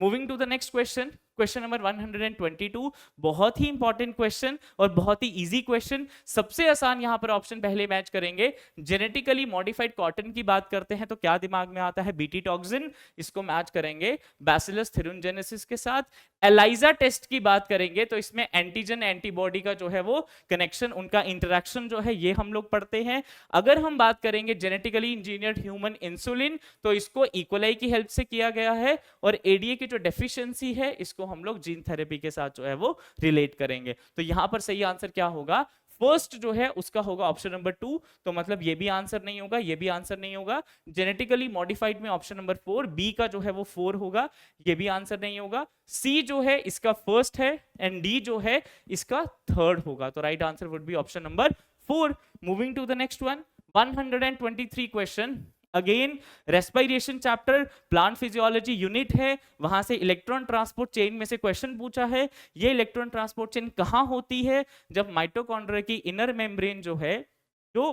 Moving to the next question, question number 122, बहुत ही इंपॉर्टेंट क्वेश्चन और बहुत ही इजी क्वेश्चन। सबसे आसान यहां पर ऑप्शन पहले मैच करेंगे। जेनेटिकली मॉडिफाइड कॉटन की बात करते हैं तो क्या दिमाग में आता है? बीटी टॉक्सिन, इसको मैच करेंगे बैसिलस थ्यूरिनजेनेसिस के साथ। एलाइजा टेस्ट की बात करेंगे तो इसमें एंटीजन एंटीबॉडी का जो है वो कनेक्शन, उनका इंटरेक्शन जो है ये हम लोग पढ़ते हैं। अगर हम बात करेंगे जेनेटिकली इंजीनियर्ड ह्यूमन इंसुलिन, तो इसको इकोलाई की हेल्प से किया गया है, और एडीए की जो डेफिशिएंसी है इसको हम लोग जीन थेरेपी के साथ जो है वो रिलेट करेंगे। तो यहां पर सही आंसर क्या होगा? फर्स्ट जो है उसका होगा ऑप्शन नंबर 2, तो मतलब ये भी आंसर नहीं होगा, ये भी आंसर नहीं होगा। जेनेटिकली मॉडिफाइड में ऑप्शन नंबर 4, बी का जो है वो 4 होगा, ये भी आंसर नहीं होगा। सी जो है इसका फर्स्ट है, एंड डी जो है इसका थर्ड होगा। तो right answer would be option number 4। Moving to the next one, 123 question, again respiration chapter, plant physiology unit है, वहां से इलेक्ट्रॉन ट्रांसपोर्ट चेन में से क्वेश्चन पूछा है। ये इलेक्ट्रॉन ट्रांसपोर्ट चेन कहां होती है? जब माइटोकॉन्ड्रिया की इनर मेम्ब्रेन जो है, जो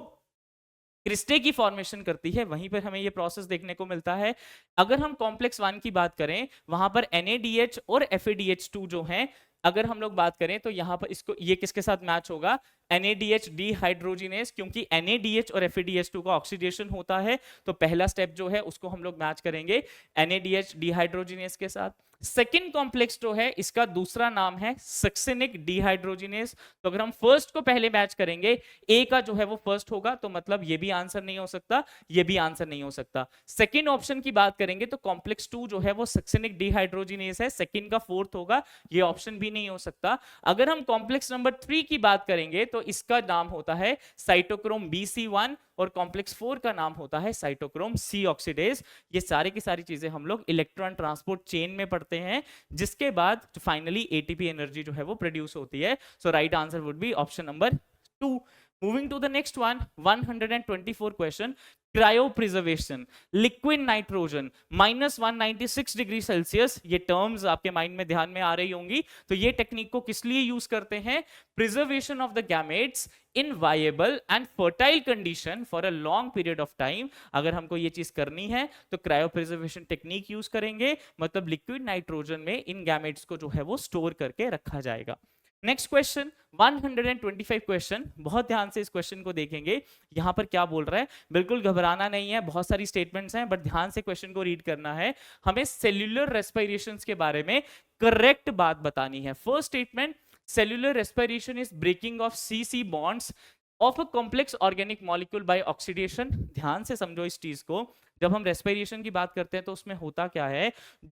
क्रिस्टे की फॉर्मेशन करती है, वहीं पर हमें ये प्रोसेस देखने को मिलता है। अगर हम कॉम्प्लेक्स 1 की बात करें, वहां पर NADH और FADH2 जो हैं, अगर हम लोग बात करें तो यहाँ पर इसको, ये किसके साथ मैच होगा? NADH डिहाइड्रोजिनेज, क्योंकि NADH और FADH2 का ऑक्सीडेशन होता है, तो पहला स्टेप जो है उसको हम लोग मैच करेंगे NADH डिहाइड्रोजिनेज के साथ। सेकेंड कॉम्प्लेक्स जो है इसका दूसरा नाम है सक्सिनिक डिहाइड्रोजिनेज। तो अगर हम फर्स्ट को पहले मैच करेंगे, ए का जो है वो फर्स्ट होगा, तो मतलब ये भी आंसर नहीं हो सकता, ये भी आंसर नहीं हो सकता। सेकेंड ऑप्शन की बात करेंगे तो कॉम्प्लेक्स 2 जो है वो सक्सिनिक डिहाइड्रोजिनेज है, सेकेंड का फोर्थ होगा, ये ऑप्शन भी नहीं हो सकता। अगर हम कॉम्प्लेक्स नंबर 3 की बात करेंगे तो इसका नाम होता है साइटोक्रोम BC1, और कॉम्प्लेक्स 4 का नाम होता है साइटोक्रोम C ऑक्सीडेज। ये सारी की सारी चीजें हम लोग इलेक्ट्रॉन ट्रांसपोर्ट चेन में पढ़ते हैं, जिसके बाद फाइनली ATP एनर्जी जो है वो प्रोड्यूस होती है। So right answer would be option number 2। Moving to the next one, 124 question. Cryopreservation, liquid nitrogen, -196 degree celsius, ये टर्म्स आपके माइंड में ध्यान में आ रही होंगी। तो ये टेक्निक को किस लिए यूज करते हैं? Preservation of the gametes in viable and fertile condition for a long period of time. अगर हमको ये चीज करनी है तो क्रायोप्रिजर्वेशन टेक्निक यूज करेंगे, मतलब लिक्विड नाइट्रोजन में इन गैमेट्स को जो है वो स्टोर करके रखा जाएगा। नेक्स्ट क्वेश्चन 125 क्वेश्चन, बहुत ध्यान से इस क्वेश्चन को देखेंगे। यहां पर क्या बोल रहा है, बिल्कुल घबराना नहीं है, बहुत सारी स्टेटमेंट्स हैं, बट ध्यान से क्वेश्चन को रीड करना है। हमें सेल्यूलर रेस्पिरेशंस के बारे में करेक्ट बात बतानी है। First statement, cellular respiration is breaking off C bonds of a complex organic molecule by oxidation. ध्यान से समझो इस चीज को। जब हम रेस्पिरेशन की बात करते हैं तो उसमें होता क्या है,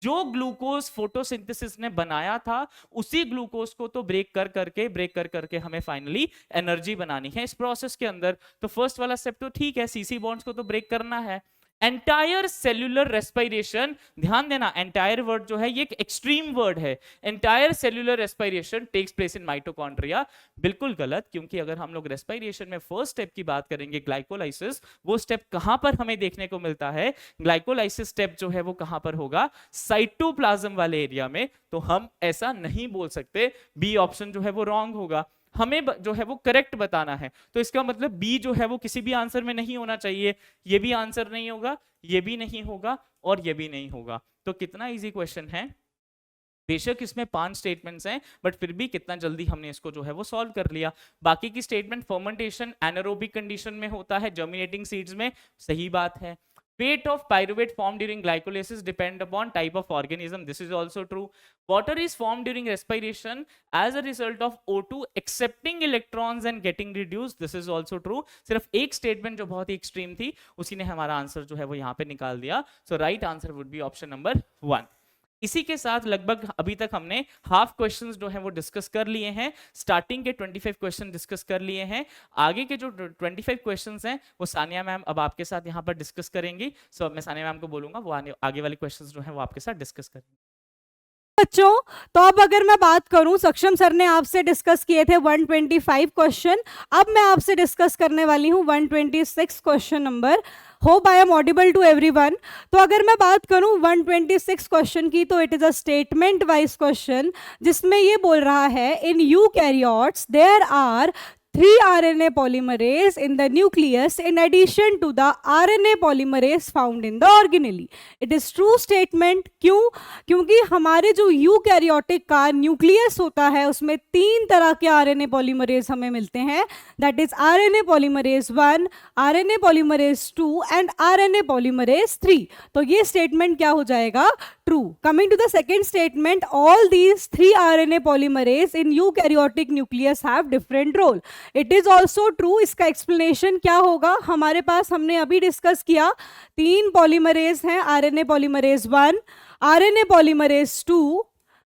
जो ग्लूकोज फोटोसिंथेसिस ने बनाया था उसी ग्लूकोज को तो ब्रेक कर करके हमें फाइनली एनर्जी बनानी है इस प्रोसेस के अंदर। तो फर्स्ट वाला स्टेप तो ठीक है, सीसी बॉन्ड्स को तो ब्रेक करना है। एंटायर सेल्यूलर रेस्पिरेशन, ध्यान देना, एंटायर वर्ड जो है ये एक एक्सट्रीम वर्ड है। Entire cellular respiration takes place in mitochondria. बिल्कुल गलत, क्योंकि अगर हम लोग रेस्पिरेशन में फर्स्ट स्टेप की बात करेंगे ग्लाइकोलाइसिस, वो स्टेप कहां पर हमें देखने को मिलता है? ग्लाइकोलाइसिस स्टेप जो है वो कहां पर होगा? साइटोप्लाज्म वाले एरिया में। तो हम ऐसा नहीं बोल सकते, बी ऑप्शन जो है वो रॉन्ग होगा। हमें जो है वो करेक्ट बताना है। तो इसका मतलब बी जो है वो किसी भी आंसर में नहीं होना चाहिए। ये भी आंसर नहीं होगा, ये भी नहीं होगा, और ये भी नहीं होगा। तो कितना इजी क्वेश्चन है। बेशक इसमें 5 स्टेटमेंट्स हैं, बट फिर भी कितना जल्दी हमने इसको जो है वो सॉल्व कर लिया। बाकी की स्टेटमेंट, फर्मेंटेशन एनारोबिक कंडीशन में होता है, जर्मिनेटिंग सीड्स में, सही बात है। Fate of pyruvate formed during glycolysis depend upon type of organism. This is also true. Water is formed during respiration as a result of O2 accepting electrons and getting reduced. This is also true. सिर्फ एक स्टेटमेंट जो बहुत ही एक्सट्रीम थी उसी ने हमारा आंसर जो है वो यहाँ पे निकाल दिया। So right answer would be option number 1. इसी के साथ लगभग अभी तक हमने हाफ क्वेश्चंस जो हैं वो डिस्कस कर लिए हैं। स्टार्टिंग के 25 क्वेश्चन डिस्कस कर लिए हैं। आगे के जो 25 क्वेश्चंस हैं वो सानिया मैम अब आपके साथ यहाँ पर डिस्कस करेंगी। सो मैं सानिया मैम को बोलूंगा वो आगे वाले क्वेश्चंस जो हैं वो आपके साथ डिस्कस करेंगे। बच्चों, तो अब अगर मैं बात करूं, सक्षम सर ने आपसे डिस्कस किए थे 125 क्वेश्चन। अब मैं आपसे डिस्कस करने वाली हूं 126 question number. Hope I am audible to everyone. तो अगर मैं बात करूं 126 क्वेश्चन की, तो it is a statement wise question, जिसमें ये बोल रहा है in eukaryotes there are 3 RNA polymerase in the nucleus in addition to the RNA polymerase found in the organelle. It is true statement. क्यों? क्योंकि हमारे जो यूकैरियोटिक का न्यूक्लियस होता है उसमें 3 तरह के RNA polymerase हमें मिलते हैं, that is RNA polymerase 1, RNA polymerase 2 and RNA polymerase 3. तो ये स्टेटमेंट क्या हो जाएगा? True. Coming to the second statement, all these 3 RNA polymerase in eukaryotic nucleus have different role. It is also true. इसका एक्सप्लेनेशन क्या होगा? हमारे पास हमने अभी डिस्कस किया 3 पॉलीमरेज हैं, RNA polymerase 1, RNA polymerase 2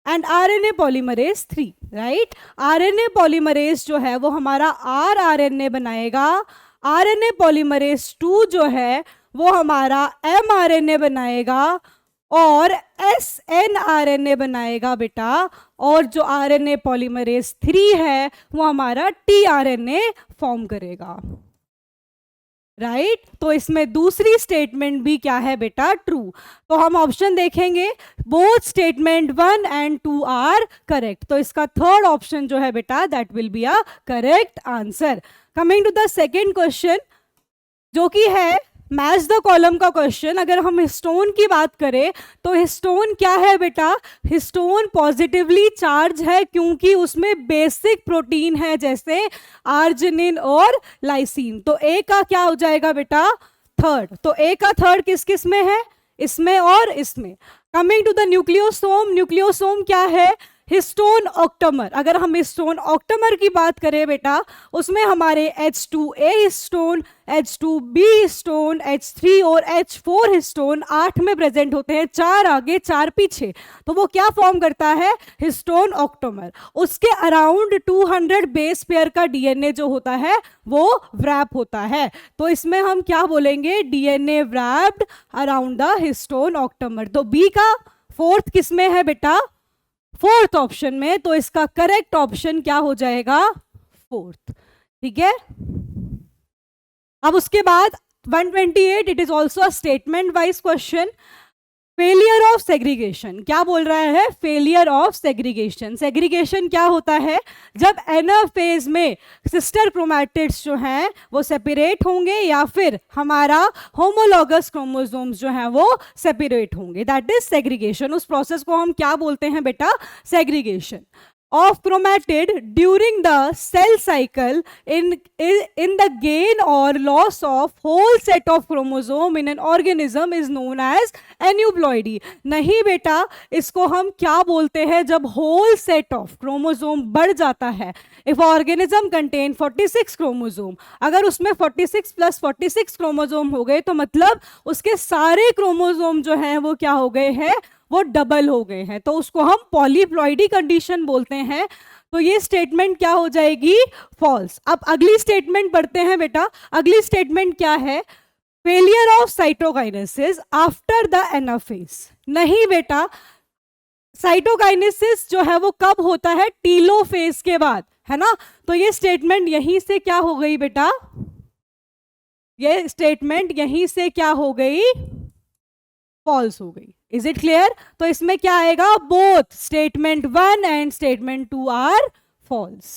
and RNA polymerase 3, right. RNA polymerase जो है वो हमारा आरएनए बनाएगा, आरएनए पॉलीमरेज 2 जो है वो हमारा mRNA बनाएगा और snRNA बनाएगा बेटा, और जो RNA पॉलीमरेज 3 है वो हमारा tRNA फॉर्म करेगा, राइट। तो इसमें दूसरी स्टेटमेंट भी क्या है बेटा? ट्रू। तो हम ऑप्शन देखेंगे, both statement 1 and 2 are correct. तो इसका थर्ड ऑप्शन जो है बेटा, that will be a correct answer. Coming to the second question, जो कि है मैच द कॉलम का क्वेश्चन। अगर हम हिस्टोन की बात करें तो हिस्टोन क्या है बेटा? हिस्टोन पॉजिटिवली चार्ज है, क्योंकि उसमें बेसिक प्रोटीन है जैसे आर्जिनिन और लाइसिन। तो ए का क्या हो जाएगा बेटा? थर्ड। तो ए का थर्ड किस किस में है? इसमें और इसमें। Coming to the nucleosome, nucleosome क्या है? Histone octamer. अगर हम हिस्टोन ऑक्टोमर की बात करें बेटा, उसमें हमारे H2A histone, H2B histone, H3 और H4 हिस्टोन 8 में प्रेजेंट होते हैं, 4 आगे 4 पीछे। तो वो क्या फॉर्म करता है? Histone octamer. उसके अराउंड 200 बेस पेयर का डीएनए जो होता है वो व्रैप होता है। तो इसमें हम क्या बोलेंगे? DNA wrapped around the histone octamer. तो बी का फोर्थ किस में है बेटा? फोर्थ ऑप्शन में। तो इसका करेक्ट ऑप्शन क्या हो जाएगा? फोर्थ। ठीक है। अब उसके बाद 128, it is also a statement wise question. Failure of segregation, क्या बोल रहा है? Failure of segregation. सेग्रीगेशन क्या होता है? जब एनाफेज में सिस्टर क्रोमैटिड्स जो हैं वो सेपरेट होंगे या फिर हमारा होमोलॉगस क्रोमोसोम्स जो हैं वो सेपरेट होंगे, दैट इज सेग्रीगेशन। उस प्रोसेस को हम क्या बोलते हैं बेटा? Segregation of chromatid during the cell cycle in the gain or loss of whole set of chromosome in an organism is known as aneuploidy। नहीं बेटा, इसको हम क्या बोलते हैं? जब whole set of chromosome बढ़ जाता है। if organism contain 46 chromosome, अगर उसमें 46 plus 46 chromosome हो गए तो मतलब उसके सारे क्रोमोसोम जो हैं वो क्या हो गए हैं? वो डबल हो गए हैं, तो उसको हम पॉलीप्लॉइडी कंडीशन बोलते हैं। तो ये स्टेटमेंट क्या हो जाएगी? फॉल्स। अब अगली स्टेटमेंट पढ़ते हैं बेटा। अगली स्टेटमेंट क्या है? Failure of cytokinesis after the anaphase. नहीं बेटा, साइटोकाइनेसिस जो है वो कब होता है? टीलोफेज के बाद, है ना। तो ये स्टेटमेंट यहीं से क्या हो गई बेटा? ये स्टेटमेंट यहीं से क्या हो गई? फॉल्स हो गई। Is it clear? तो इसमें क्या आएगा? Both statement 1 and statement 2 are false.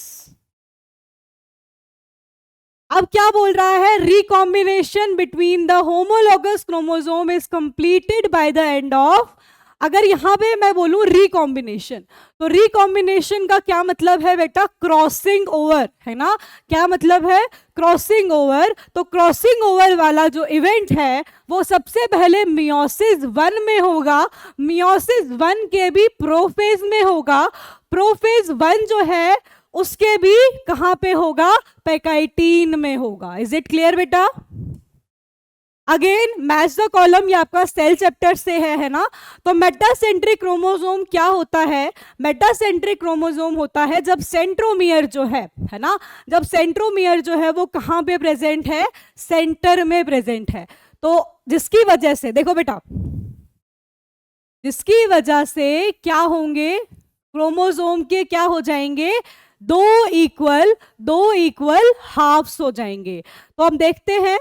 अब क्या बोल रहा है? Recombination between the homologous chromosome is completed by the end of. अगर यहां पे मैं बोलूं रिकॉम्बिनेशन, तो रिकॉम्बिनेशन का क्या मतलब है बेटा? क्रॉसिंग ओवर, है ना। क्या मतलब है? Crossing over. तो क्रॉसिंग ओवर वाला जो इवेंट है वो सबसे पहले मियोसिस 1 में होगा। मियोसिस 1 के भी प्रोफेज में होगा। प्रोफेज 1 जो है उसके भी कहां पे होगा? पैकाइटीन में होगा। इज इट क्लियर बेटा? अगेन मैच द कॉलम, ये आपका सेल चैप्टर से है ना। तो मेटासेंट्रिक क्रोमोसोम क्या होता है? मेटासेंट्रिक क्रोमोसोम होता है जब सेंट्रोमियर जो है ना, जब सेंट्रोमियर जो है वो कहाँ पे प्रेजेंट है? सेंटर में प्रेजेंट है। तो जिसकी वजह से देखो बेटा, जिसकी वजह से क्या होंगे? क्रोमोसोम के क्या हो जाएंगे? दो इक्वल हाफ्स हो जाएंगे। तो हम देखते हैं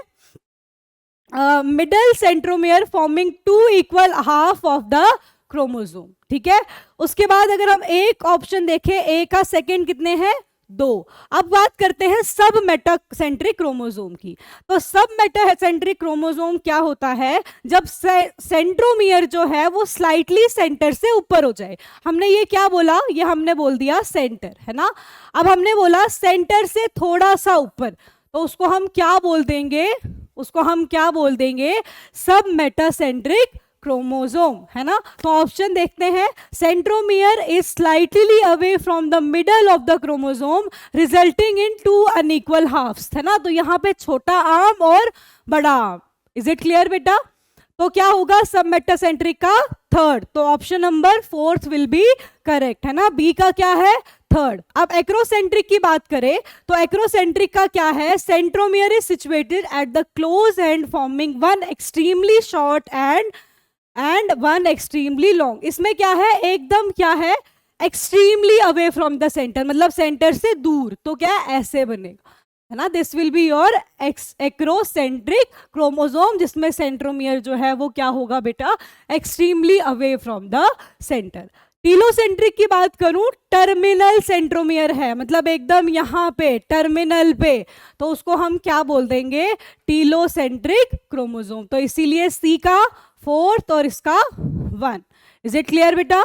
middle centromere forming 2 equal half of the chromosome. ठीक है। उसके बाद अगर हम एक ऑप्शन देखें, ए का सेकंड कितने हैं? 2। अब बात करते हैं सब मेटासेंट्रिक क्रोमोसोम की। तो सब मेटासेंट्रिक क्रोमोसोम क्या होता है? जब सेंट्रोमियर जो है वो स्लाइटली सेंटर से ऊपर हो जाए। हमने ये क्या बोला? ये हमने बोल दिया सेंटर, है ना। अब हमने बोला सेंटर से थोड़ा सा ऊपर, तो उसको हम क्या बोल देंगे? उसको हम क्या बोल देंगे? सब मेटासेंट्रिक क्रोमोसोम, है ना। तो ऑप्शन देखते हैं, centromere is slightly away from the middle of the chromosome resulting in 2 unequal halves, है ना। तो यहाँ पे छोटा आर्म और बड़ा आर्म। इज इट क्लियर बेटा? तो क्या होगा? सब मेटासेंट्रिक का थर्ड। तो option number 4 will be correct, है ना। बी का क्या है? थर्ड। अब एक्रोसेंट्रिक की बात करें तो एक्रोसेंट्रिक का क्या है? Centromere is situated at the close and forming 1 extremely short and 1 extremely long. इसमें क्या है? एकदम क्या है? Extremely away from the centre, मतलब सेंटर से दूर। तो क्या ऐसे बनेगा, है ना। This will be your acrocentric chromosome, जिसमें सेंट्रोमियर जो है वो क्या होगा बेटा? Extremely away from the centre. Telocentric की बात करूं, टर्मिनल सेंट्रोमियर है, मतलब एकदम यहां पे टर्मिनल पे, तो उसको हम क्या बोल देंगे? Telocentric chromosome. तो इसीलिए सी का 4th और इसका 1। इज इट क्लियर बेटा?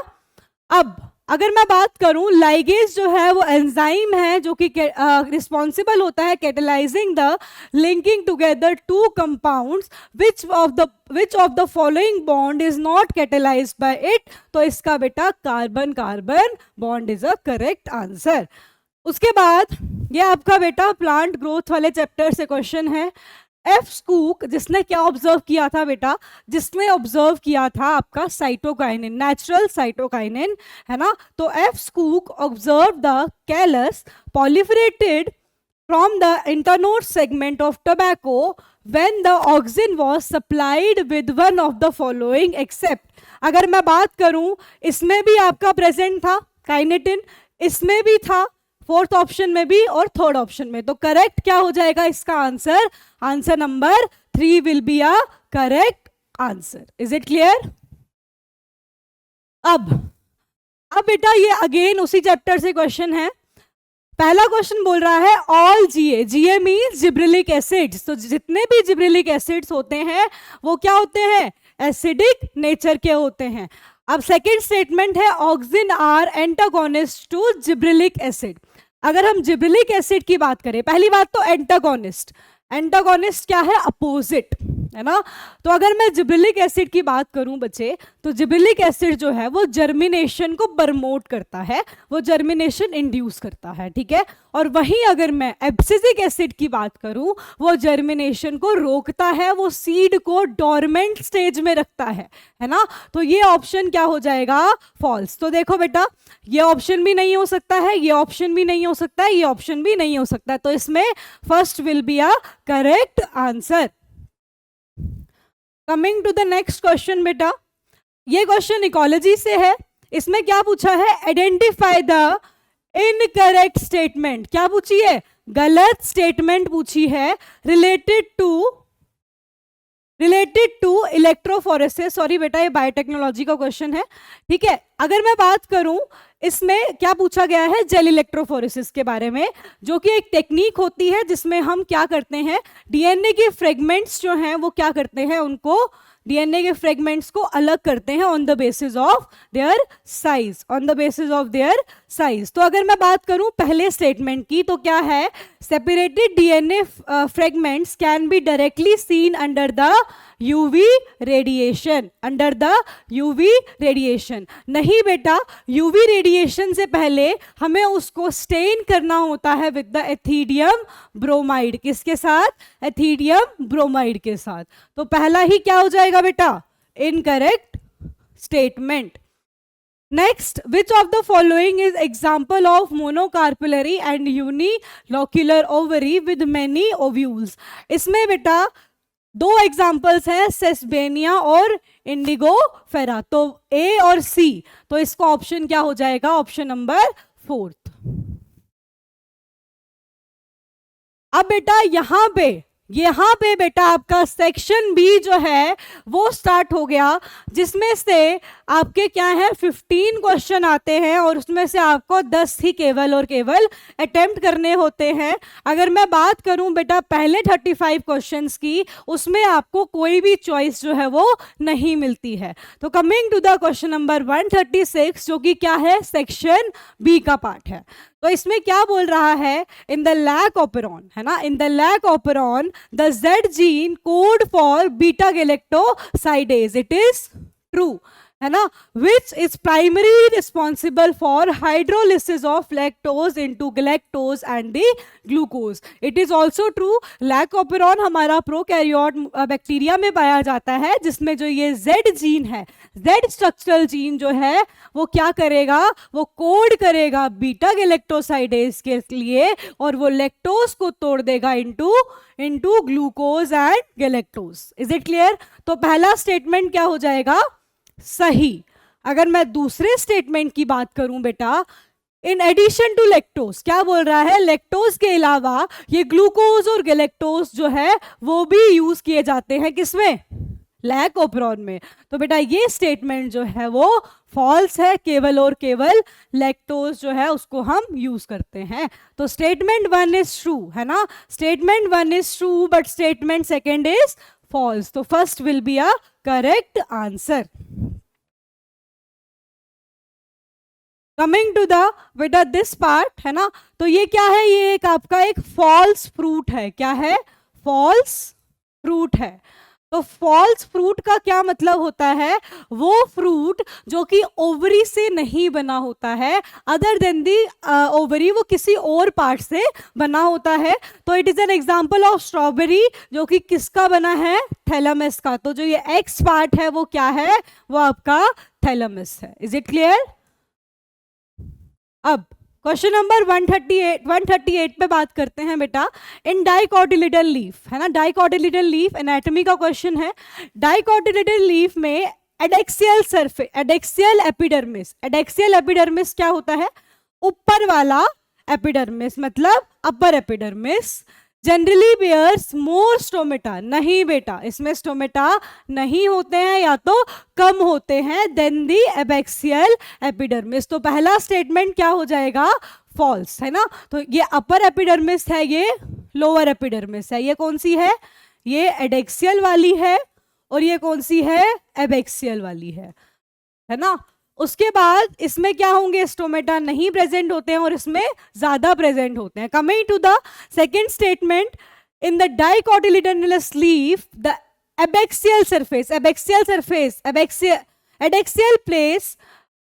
अब अगर मैं बात करूं, लाइगेज जो है वो एंजाइम है जो कि रिस्पॉन्सिबल होता है catalysing the linking together 2 compounds, which of the following bond is not catalysed by it. तो इसका बेटा carbon carbon bond is a correct answer. उसके बाद ये आपका बेटा प्लांट ग्रोथ वाले चैप्टर से क्वेश्चन है। एफ स्कूक जिसने क्या ऑब्जर्व किया था बेटा? जिसने ऑब्जर्व किया था आपका साइटोकाइनिन, नेचुरल साइटोकाइनिन, है ना। तो F Skoog observe the callus proliferated from the internode segment of tobacco when the auxin was supplied with one of the following except। अगर मैं बात करूं, इसमें भी आपका प्रेजेंट था काइनेटिन, इसमें भी था, फोर्थ ऑप्शन में भी और थर्ड ऑप्शन में। तो करेक्ट क्या हो जाएगा इसका answer? Answer number 3 will be a correct answer. Is it clear? अब बेटा ये अगेन उसी चैप्टर से क्वेश्चन है। पहला क्वेश्चन बोल रहा है ऑल जीए, जीए मीन्स जिब्रिलिक एसिड्स, तो जितने भी जिब्रिलिक एसिड्स होते हैं वो क्या होते हैं? एसिडिक नेचर के होते हैं। अब सेकंड स्टेटमेंट है auxin are antagonist to gibberellic acid. अगर हम जिब्रिलिक एसिड की बात करें, पहली बात तो एंटागोनिस्ट, एंटागोनिस्ट क्या है? अपोजिट, है ना। तो अगर मैं जिब्रिलिक एसिड की बात करूं बच्चे, तो जिब्रिलिक एसिड जो है वो जर्मिनेशन को प्रमोट करता है, वो जर्मिनेशन इंड्यूस करता है, ठीक है। और वहीं अगर मैं एब्सिसिक एसिड की बात करूं, वो जर्मिनेशन को रोकता है, वो सीड को डोरमेंट स्टेज में रखता है ना। तो ये ऑप्शन क्या हो जाएगा? फॉल्स। तो देखो बेटा, ये ऑप्शन भी नहीं हो सकता है, ये ऑप्शन भी नहीं हो सकता है, ये ऑप्शन भी नहीं हो सकता है। तो इसमें first will be a correct answer. Coming to the next question बेटा, ये क्वेश्चन इकोलॉजी से है। इसमें क्या पूछा है? Identify the incorrect statement. क्या पूछी है? गलत स्टेटमेंट पूछी है रिलेटेड टू इलेक्ट्रोफोरेसिस। सॉरी बेटा, ये बायोटेक्नोलॉजी का क्वेश्चन है, ठीक है। अगर मैं बात करूं, इसमें क्या पूछा गया है? जेल इलेक्ट्रोफोरेसिस के बारे में, जो कि एक टेक्निक होती है जिसमें हम क्या करते हैं, डीएनए के फ्रेगमेंट्स जो हैं वो क्या करते हैं, उनको डीएनए के फ्रेगमेंट्स को अलग करते हैं on the basis of their size, on the basis of their size. तो अगर मैं बात करूं पहले स्टेटमेंट की, तो क्या है? Separated DNA fragments can be directly seen under the UV radiation, under the UV radiation. नहीं बेटा, यूवी रेडिएशन से पहले हमें उसको स्टेन करना होता है विद द एथिडियम ब्रोमाइड। किसके साथ? एथिडियम ब्रोमाइड के साथ। तो पहला ही क्या हो जाएगा बेटा? Incorrect statement. Next, which of the following is example of monocarpellary and unilocular ovary with many ovules. इसमें बेटा दो एग्जाम्पल्स हैं, सेस्बेनिया और इंडिगो फेरा। तो ए और सी, तो इसका ऑप्शन क्या हो जाएगा? Option number 4। अब बेटा यहां पे बेटा आपका सेक्शन बी जो है वो स्टार्ट हो गया, जिसमें से आपके क्या है 15 क्वेश्चन आते हैं और उसमें से आपको 10 ही केवल और केवल अटेम्प्ट करने होते हैं। अगर मैं बात करूं बेटा पहले 35 क्वेश्चंस की, उसमें आपको कोई भी चॉइस जो है वो नहीं मिलती है। तो coming to the question number 136, जो कि क्या है? सेक्शन बी का पार्ट है। तो इसमें क्या बोल रहा है? इन द लैक ऑपरॉन, है ना, in the lac operon the Z gene code for beta galactosidase, it is true, है ना, which is primary responsible for hydrolysis of lactose into galactose and the glucose. It is also true, lac operon हमारा प्रोकैरियोट बैक्टीरिया में पाया जाता है, जिसमें जो ये जेड जीन है, जेड स्ट्रक्चरल जीन जो है वो क्या करेगा? वो कोड करेगा बीटा गैलेक्टोसाइडेज के लिए और वो लैक्टोज को तोड़ देगा into glucose and galactose. Is it clear? तो पहला स्टेटमेंट क्या हो जाएगा? सही। अगर मैं दूसरे स्टेटमेंट की बात करूं बेटा, इन एडिशन टू लैक्टोज, क्या बोल रहा है? लैक्टोज के अलावा ये ग्लूकोज और गैलेक्टोज जो है वो भी यूज किए जाते हैं, किसमें? लैकोपेरॉन में। तो बेटा ये स्टेटमेंट जो है वो फॉल्स है, केवल और केवल लैक्टोज जो है उसको हम यूज करते हैं। तो स्टेटमेंट 1 इज ट्रू, है ना, statement 1 is true but statement second is false. तो first will be a correct answer. Coming to the बेटा दिस पार्ट, है ना, तो ये क्या है? ये एक आपका एक फॉल्स फ्रूट है। क्या है? फॉल्स फ्रूट है। तो फॉल्स फ्रूट का क्या मतलब होता है? वो फ्रूट जो कि ओवरी से नहीं बना होता है, अदर देन दी ओवरी, वो किसी और पार्ट से बना होता है। तो it is an example of strawberry, जो कि किसका बना है? थैलेमस का। तो जो ये एक्स पार्ट है वो क्या है? वो आपका थैलेमस है। Is it clear? अब क्वेश्चन नंबर 138 पे बात करते हैं बेटा। इन डाइकोटिलिडन लीफ, है ना, डाइकोटिलिडन लीफ एनाटॉमी का क्वेश्चन है। डाइकोटिलिडन लीफ में adaxial surface, adaxial epidermis, adaxial epidermis क्या होता है? ऊपर वाला एपिडर्मिस मतलब अपर एपिडर्मिस जनरली बेयर्स मोर स्टोमेटा, नहीं बेटा इसमें स्टोमेटा नहीं होते हैं या तो कम होते हैं देन दी एबैक्सियल एपिडर्मिस। तो पहला स्टेटमेंट क्या हो जाएगा, फॉल्स है ना। तो ये अपर एपिडर्मिस है, ये लोअर एपिडर्मिस है। ये कौन सी है, ये एडेक्सियल वाली है और ये कौन सी है, एबैक्सियल वाली है ना। उसके बाद इसमें क्या होंगे, स्टोमेटा नहीं प्रेजेंट होते हैं और इसमें ज्यादा प्रेजेंट होते हैं। Coming to the second statement, in the dicotyledonous leaf the abaxial surface adaxial place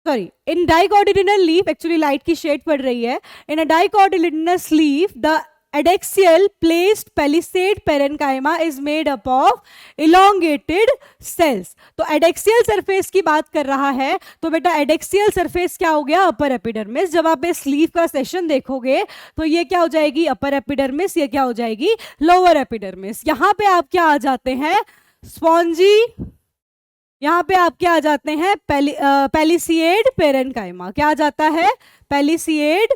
sorry in dicotyledonal leaf, actually light की शेड पड़ रही है, in a dicotyledonous leaf the adaxial placed palisade parenchyma is made up of elongated cells. तो एडेक्सियल सरफेस की बात कर रहा है, तो बेटा एडेक्सियल सरफेस क्या हो गया, अपर एपिडर्मिस। जब आप इस लीफ का सेशन देखोगे तो ये क्या हो जाएगी, अपर एपिडर्मिस, ये क्या हो जाएगी, लोअर एपिडर्मिस। यहां पे आप क्या आ जाते हैं, स्पॉन्जी, यहाँ पे आप क्या आ जाते हैं, पैलिसिएड पेरेन्काइमा। क्या आ जाता है, पैलिसिएड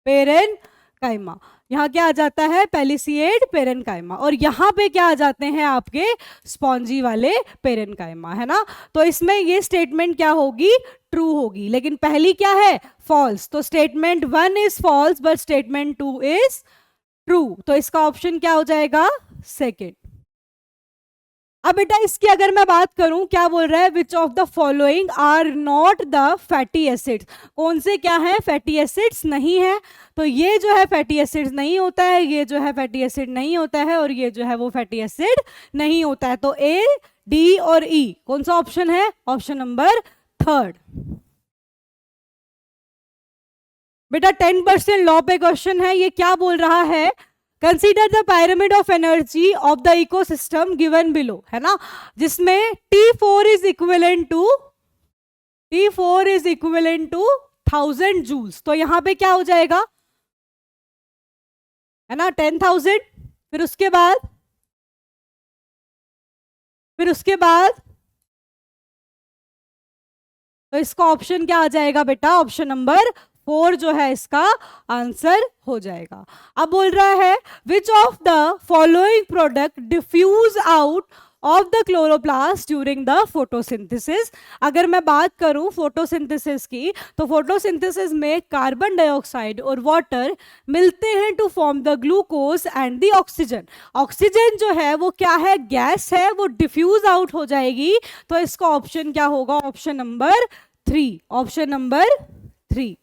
पेरेन्काइमा। यहाँ क्या आ जाता है, पैलिसिएड पेरेन्काइमा। और यहाँ पे क्या आ जाते हैं आपके स्पॉन्जी वाले पेरेन्काइमा, है ना। तो इसमें ये स्टेटमेंट क्या होगी, ट्रू होगी। लेकिन पहली क्या है, फॉल्स। तो statement 1 is false but statement 2 is true. तो इसका ऑप्शन क्या हो जाएगा, सेकेंड। अब बेटा इसकी अगर मैं बात करूं, क्या बोल रहा है, which of the following are not the fatty acids, कौन से क्या है, फैटी एसिड्स नहीं है। तो ये जो है फैटी एसिड्स नहीं होता है, ये जो है फैटी एसिड नहीं होता है, और ये जो है वो फैटी एसिड नहीं होता है। तो ए, डी और ई कौन सा ऑप्शन है, ऑप्शन नंबर थर्ड। बेटा 10% लॉ पे क्वेश्चन है, ये क्या बोल रहा है, consider the pyramid of energy of the ecosystem given below, है ना, जिसमें T4 is equivalent to 1000 joules. तो यहां पे क्या हो जाएगा, है ना, 10,000। फिर उसके बाद तो इसका ऑप्शन क्या आ जाएगा बेटा, ऑप्शन नंबर 4 जो है इसका आंसर हो जाएगा। अब बोल रहा है which of the following product diffuse out of the chloroplast during the photosynthesis. अगर मैं बात करूं फोटोसिंथेसिस की, तो फोटोसिंथेसिस में कार्बन डाइऑक्साइड और वाटर मिलते हैं to form the glucose and the oxygen. Oxygen जो है वो क्या है, गैस है, वो डिफ्यूज आउट हो जाएगी। तो इसका ऑप्शन क्या होगा, ऑप्शन नंबर 3, ऑप्शन नंबर 3।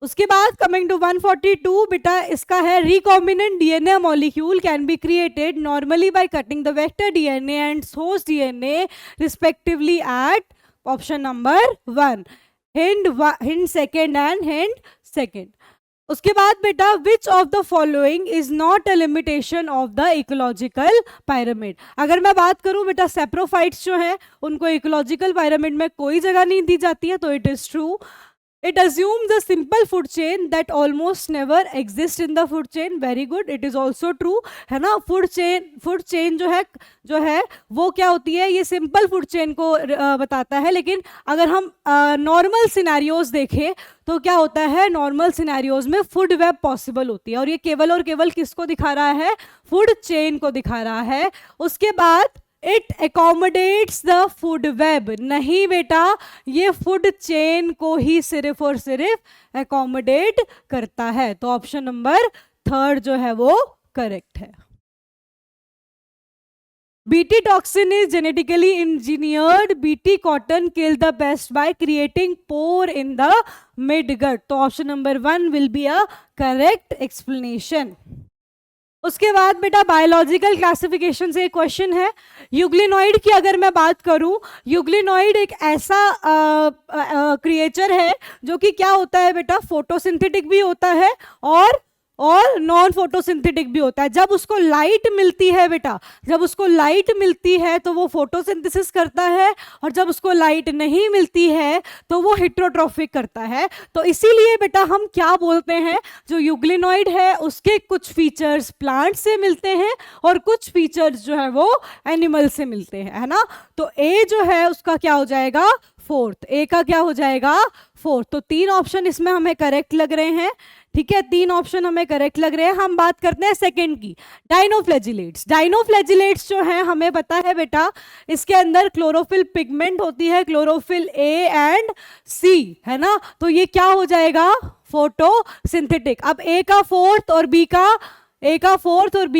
उसके बाद कमिंग टू 142 बेटा इसका है, recombinant DNA molecule can be created normally by cutting the vector DNA and source DNA respectively at option number 1, hint second and hint second. उसके बाद बेटा which of the following is not a limitation of the ecological pyramid. अगर मैं बात करूं बेटा सेप्रोफाइट्स जो है उनको इकोलॉजिकल पायरामिड में कोई जगह नहीं दी जाती है, तो it is true. It assumes a simple food chain that almost never exists in the food chain. Very good. It is also true, है ना। food chain जो है वो क्या होती है, ये simple food chain को बताता है। लेकिन अगर हम normal scenarios देखें तो क्या होता है, नॉर्मल सिनेरियोज में फूड वेब पॉसिबल होती है, और ये केवल और केवल किसको दिखा रहा है, फूड चेन को दिखा रहा है। उसके बाद इट एकोमोडेट्स द फूड वेब, नहीं बेटा ये फूड चेन को ही सिर्फ और सिर्फ एकोमोडेट करता है। तो ऑप्शन नंबर 3 जो है वो करेक्ट है। BT toxin is genetically engineered. BT cotton kill the pest by creating pore in the midgut. तो option number 1 will be a correct explanation. उसके बाद बेटा बायोलॉजिकल क्लासिफिकेशन से एक क्वेश्चन है, यूग्लिनॉइड की अगर मैं बात करूं, यूग्लिनॉइड एक ऐसा क्रिएचर है जो कि क्या होता है बेटा, फोटोसिंथेटिक भी होता है और नॉन फोटोसिंथेटिक भी होता है। जब उसको लाइट मिलती है बेटा, जब उसको लाइट मिलती है तो वो फोटोसिंथेसिस करता है, और जब उसको लाइट नहीं मिलती है तो वो हेटेरोट्रॉफिक करता है। तो इसीलिए बेटा हम क्या बोलते हैं, जो यूग्लिनॉइड है उसके कुछ फीचर्स प्लांट से मिलते हैं और कुछ फीचर्स जो है वो एनिमल से मिलते हैं, है ना। तो ए जो है उसका क्या हो जाएगा, फोर्थ, ए का क्या हो जाएगा फोर्थ। तो 3 ऑप्शन इसमें हमें करेक्ट लग रहे हैं, ठीक है, 3 ऑप्शन हमें करेक्ट लग रहे हैं। हम बात करते हैं सेकंड की, डाइनोफ्लैजिलेट्स। डाइनोफ्लैजिलेट्स जो है हमें पता है बेटा, इसके अंदर क्लोरोफिल पिगमेंट होती है, क्लोरोफिल ए एंड सी, है ना। तो ये क्या हो जाएगा फोटोसिंथेटिक। अब ए का फोर्थ और बी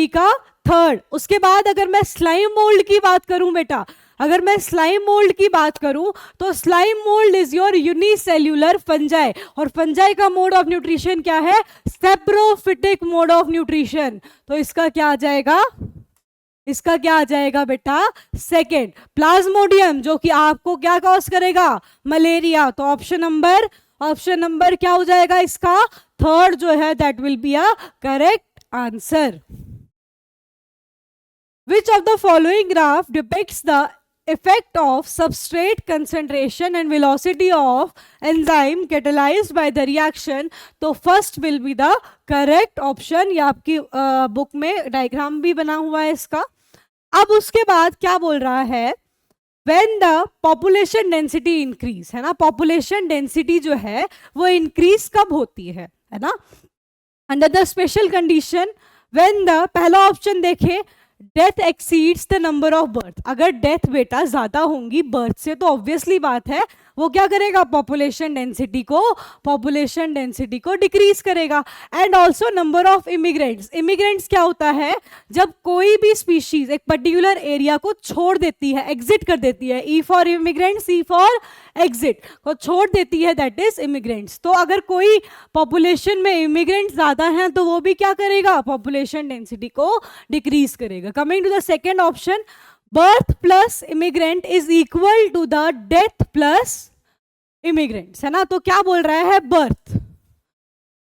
का थर्ड। उसके बाद अगर मैं स्लाइम मोल्ड की बात करूं बेटा, अगर मैं स्लाइम मोल्ड की बात करूं तो slime mould is your unicellular fungi, और फंजाई का मोड ऑफ न्यूट्रिशन क्या है, सेप्रोफिटिक मोड ऑफ न्यूट्रिशन। तो इसका क्या आ जाएगा, इसका क्या आ जाएगा बेटा सेकेंड। प्लाज्मोडियम जो कि आपको क्या कॉज करेगा, मलेरिया। तो ऑप्शन नंबर क्या हो जाएगा इसका, थर्ड जो है that will be a correct answer. Which of the following graph depicts the effect of substrate concentration and velocity of enzyme catalyzed by the reaction? तो first will be the correct option। ये आपकी बुक में डायग्राम भी बना हुआ है इसका। अब उसके बाद क्या बोल रहा है, when the population density increase, है ना, population density जो है वो increase कब होती है ना, under the special condition when the, पहला ऑप्शन देखे, death exceeds the number of birth. अगर डेथ बेटा ज्यादा होंगी बर्थ से तो ऑब्वियसली बात है वो क्या करेगा, पॉपुलेशन डेंसिटी को डिक्रीज करेगा। And also number of immigrants क्या होता है, जब कोई भी स्पीशीज एक पर्टिकुलर एरिया को छोड़ देती है, एग्जिट कर देती है, E for immigrant, C for exit, को छोड़ देती है, दैट इज इमिग्रेंट्स। तो अगर कोई पॉपुलेशन में इमिग्रेंट ज्यादा हैं तो वो भी क्या करेगा, पॉपुलेशन डेंसिटी को डिक्रीज करेगा। Coming to the second option, birth plus immigrant is equal to the death plus immigrants, है ना। तो क्या बोल रहा है, बर्थ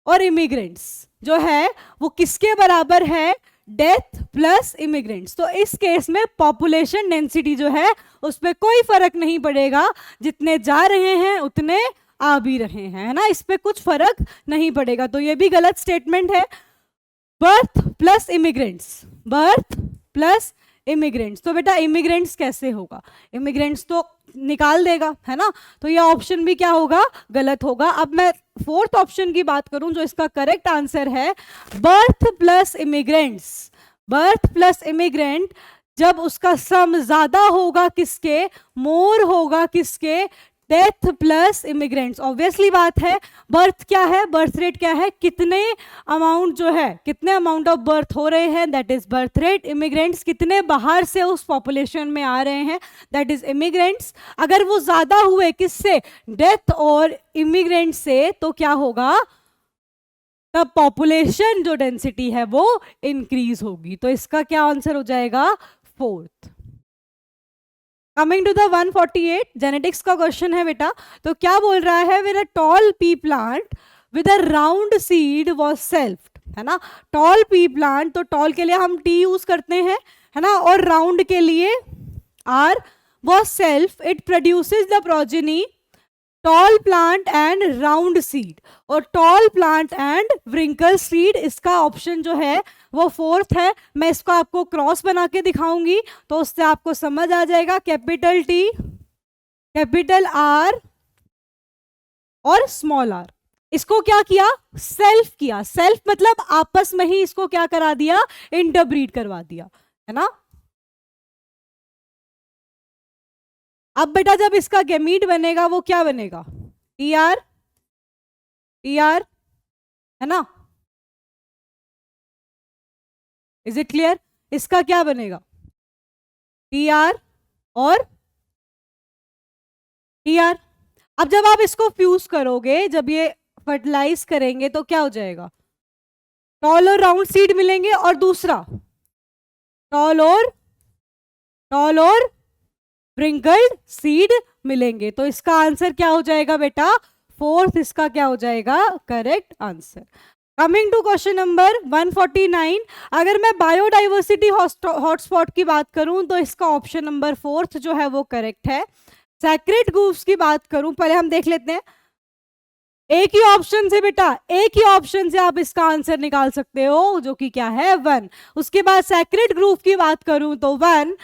और इमिग्रेंट्स जो है वो किसके बराबर है, डेथ प्लस इमिग्रेंट्स। तो इस केस में पॉपुलेशन डेंसिटी जो है उस पर कोई फर्क नहीं पड़ेगा, जितने जा रहे हैं उतने आ भी रहे हैं, है ना, इस पे कुछ फर्क नहीं पड़ेगा। तो ये भी गलत स्टेटमेंट है, बर्थ प्लस इमिग्रेंट्स। तो बेटा इमिग्रेंट्स कैसे होगा, इमिग्रेंट्स तो निकाल देगा, है ना। तो ये ऑप्शन भी क्या होगा, गलत होगा। अब मैं फोर्थ ऑप्शन की बात करूं जो इसका करेक्ट आंसर है, बर्थ प्लस इमिग्रेंट जब उसका सम ज्यादा होगा किसके, मोर होगा किसके, डेथ प्लस इमिग्रेंट्स। ऑब्वियसली बात है, बर्थ क्या है, बर्थ रेट क्या है, कितने अमाउंट ऑफ बर्थ हो रहे हैं, that is birth rate. Immigrants कितने बाहर से उस पॉपुलेशन में आ रहे हैं, दैट इज इमिग्रेंट्स। अगर वो ज्यादा हुए किससे, डेथ और इमिग्रेंट से, तो क्या होगा, तब पॉपुलेशन जो डेंसिटी है वो इंक्रीज होगी। तो इसका क्या आंसर हो जाएगा, fourth. Coming to the 148 genetics का क्वेश्चन है बेटा। तो क्या बोल रहा है, with a tall pea plant with a round seed was selfed, है ना। टॉल पी प्लांट, तो टॉल के लिए हम टी यूज करते हैं, है ना, और राउंड के लिए R, was self, it produces the progeny tall plant and round seed, और tall plant and wrinkle seed. इसका ऑप्शन जो है वो फोर्थ है। मैं इसको आपको क्रॉस बना के दिखाऊंगी तो उससे आपको समझ आ जाएगा, कैपिटल टी, कैपिटल आर और स्मॉल आर। इसको क्या किया, सेल्फ किया, सेल्फ मतलब आपस में ही इसको क्या करा दिया, इंटरब्रीड करवा दिया, है ना। अब बेटा जब इसका गैमीट बनेगा वो क्या बनेगा, टी आर, है ना, इज इट क्लियर। इसका क्या बनेगा, टी आर और टी आर। अब जब आप इसको फ्यूज करोगे, जब ये फर्टिलाइज करेंगे तो क्या हो जाएगा, टॉल और राउंड सीड मिलेंगे, और दूसरा टॉल और व्रिंकल्ड सीड मिलेंगे। तो इसका आंसर क्या हो जाएगा बेटा, फोर्थ। इसका क्या हो जाएगा, correct answer. Coming to question number 149, अगर मैं बायोडाइवर्सिटी हॉटस्पॉट की बात करूं तो इसका ऑप्शन नंबर फोर्थ जो है वो करेक्ट है। सैक्रेड ग्रुप्स की बात करूं, पहले हम देख लेते हैं, एक ही ऑप्शन से बेटा, एक ही ऑप्शन से आप इसका आंसर निकाल सकते हो जो कि क्या है, 1। उसके बाद सैक्रेड ग्रुप की बात करूं तो 1,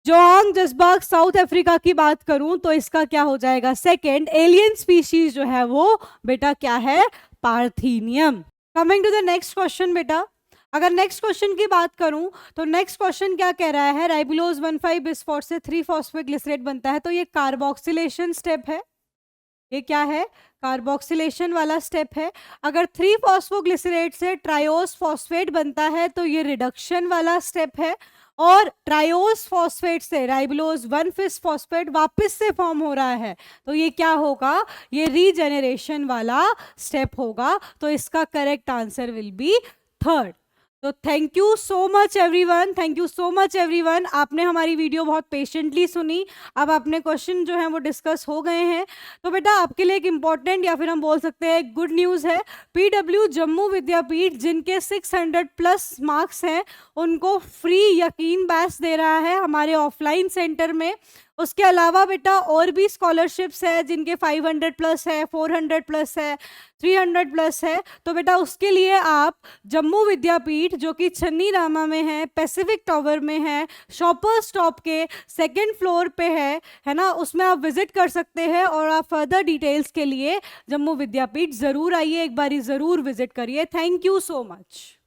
जोहांग जसबाग साउथ अफ्रीका की बात करूं तो इसका क्या हो जाएगा? सेकंड। एलियन स्पीशीज जो है वो बेटा क्या है? Parthenium. Coming to the next question बेटा, अगर नेक्स्ट क्वेश्चन की बात करूं तो नेक्स्ट क्वेश्चन क्या कह रहा है? राइबोलोज 1,5 बिस्फॉस से 3 फॉस्फेटग्लिसरेट बनता है, तो ये कार्बोक्सिलेशन स्टेप है। ये क्या है? कार्बोक्सिलेशन वाला स्टेप है। अगर 3 फॉस्फोग्लिसरेट से ट्रायोस फॉस्फेट बनता है तो ये रिडक्शन वाला स्टेप है। और ट्रायोस फॉस्फेट से राइबोलोज 1,5 फॉस्फेट वापस से फॉर्म हो रहा है, तो ये क्या होगा? ये रीजेनरेशन वाला स्टेप होगा। तो इसका correct answer will be third. तो thank you so much everyone, thank you so much everyone. आपने हमारी वीडियो बहुत पेशेंटली सुनी। अब अपने क्वेश्चन जो हैं वो डिस्कस हो गए हैं। तो बेटा आपके लिए एक इम्पॉर्टेंट या फिर हम बोल सकते हैं गुड न्यूज़ है। पीडब्ल्यू जम्मू विद्यापीठ जिनके 600 प्लस मार्क्स हैं उनको फ्री यकीन बैच दे रहा है हमारे ऑफलाइन सेंटर में। उसके अलावा बेटा और भी स्कॉलरशिप्स है जिनके 500 प्लस है, 400 प्लस है, 300 प्लस है। तो बेटा उसके लिए आप जम्मू विद्यापीठ जो कि छन्नी रामा में है, पैसिफिक टावर में है, शॉपर स्टॉप के सेकंड फ्लोर पे है ना, उसमें आप विजिट कर सकते हैं। और आप फर्दर डिटेल्स के लिए जम्मू विद्यापीठ ज़रूर आइए, एक बारी ज़रूर विजिट करिए। Thank you so much.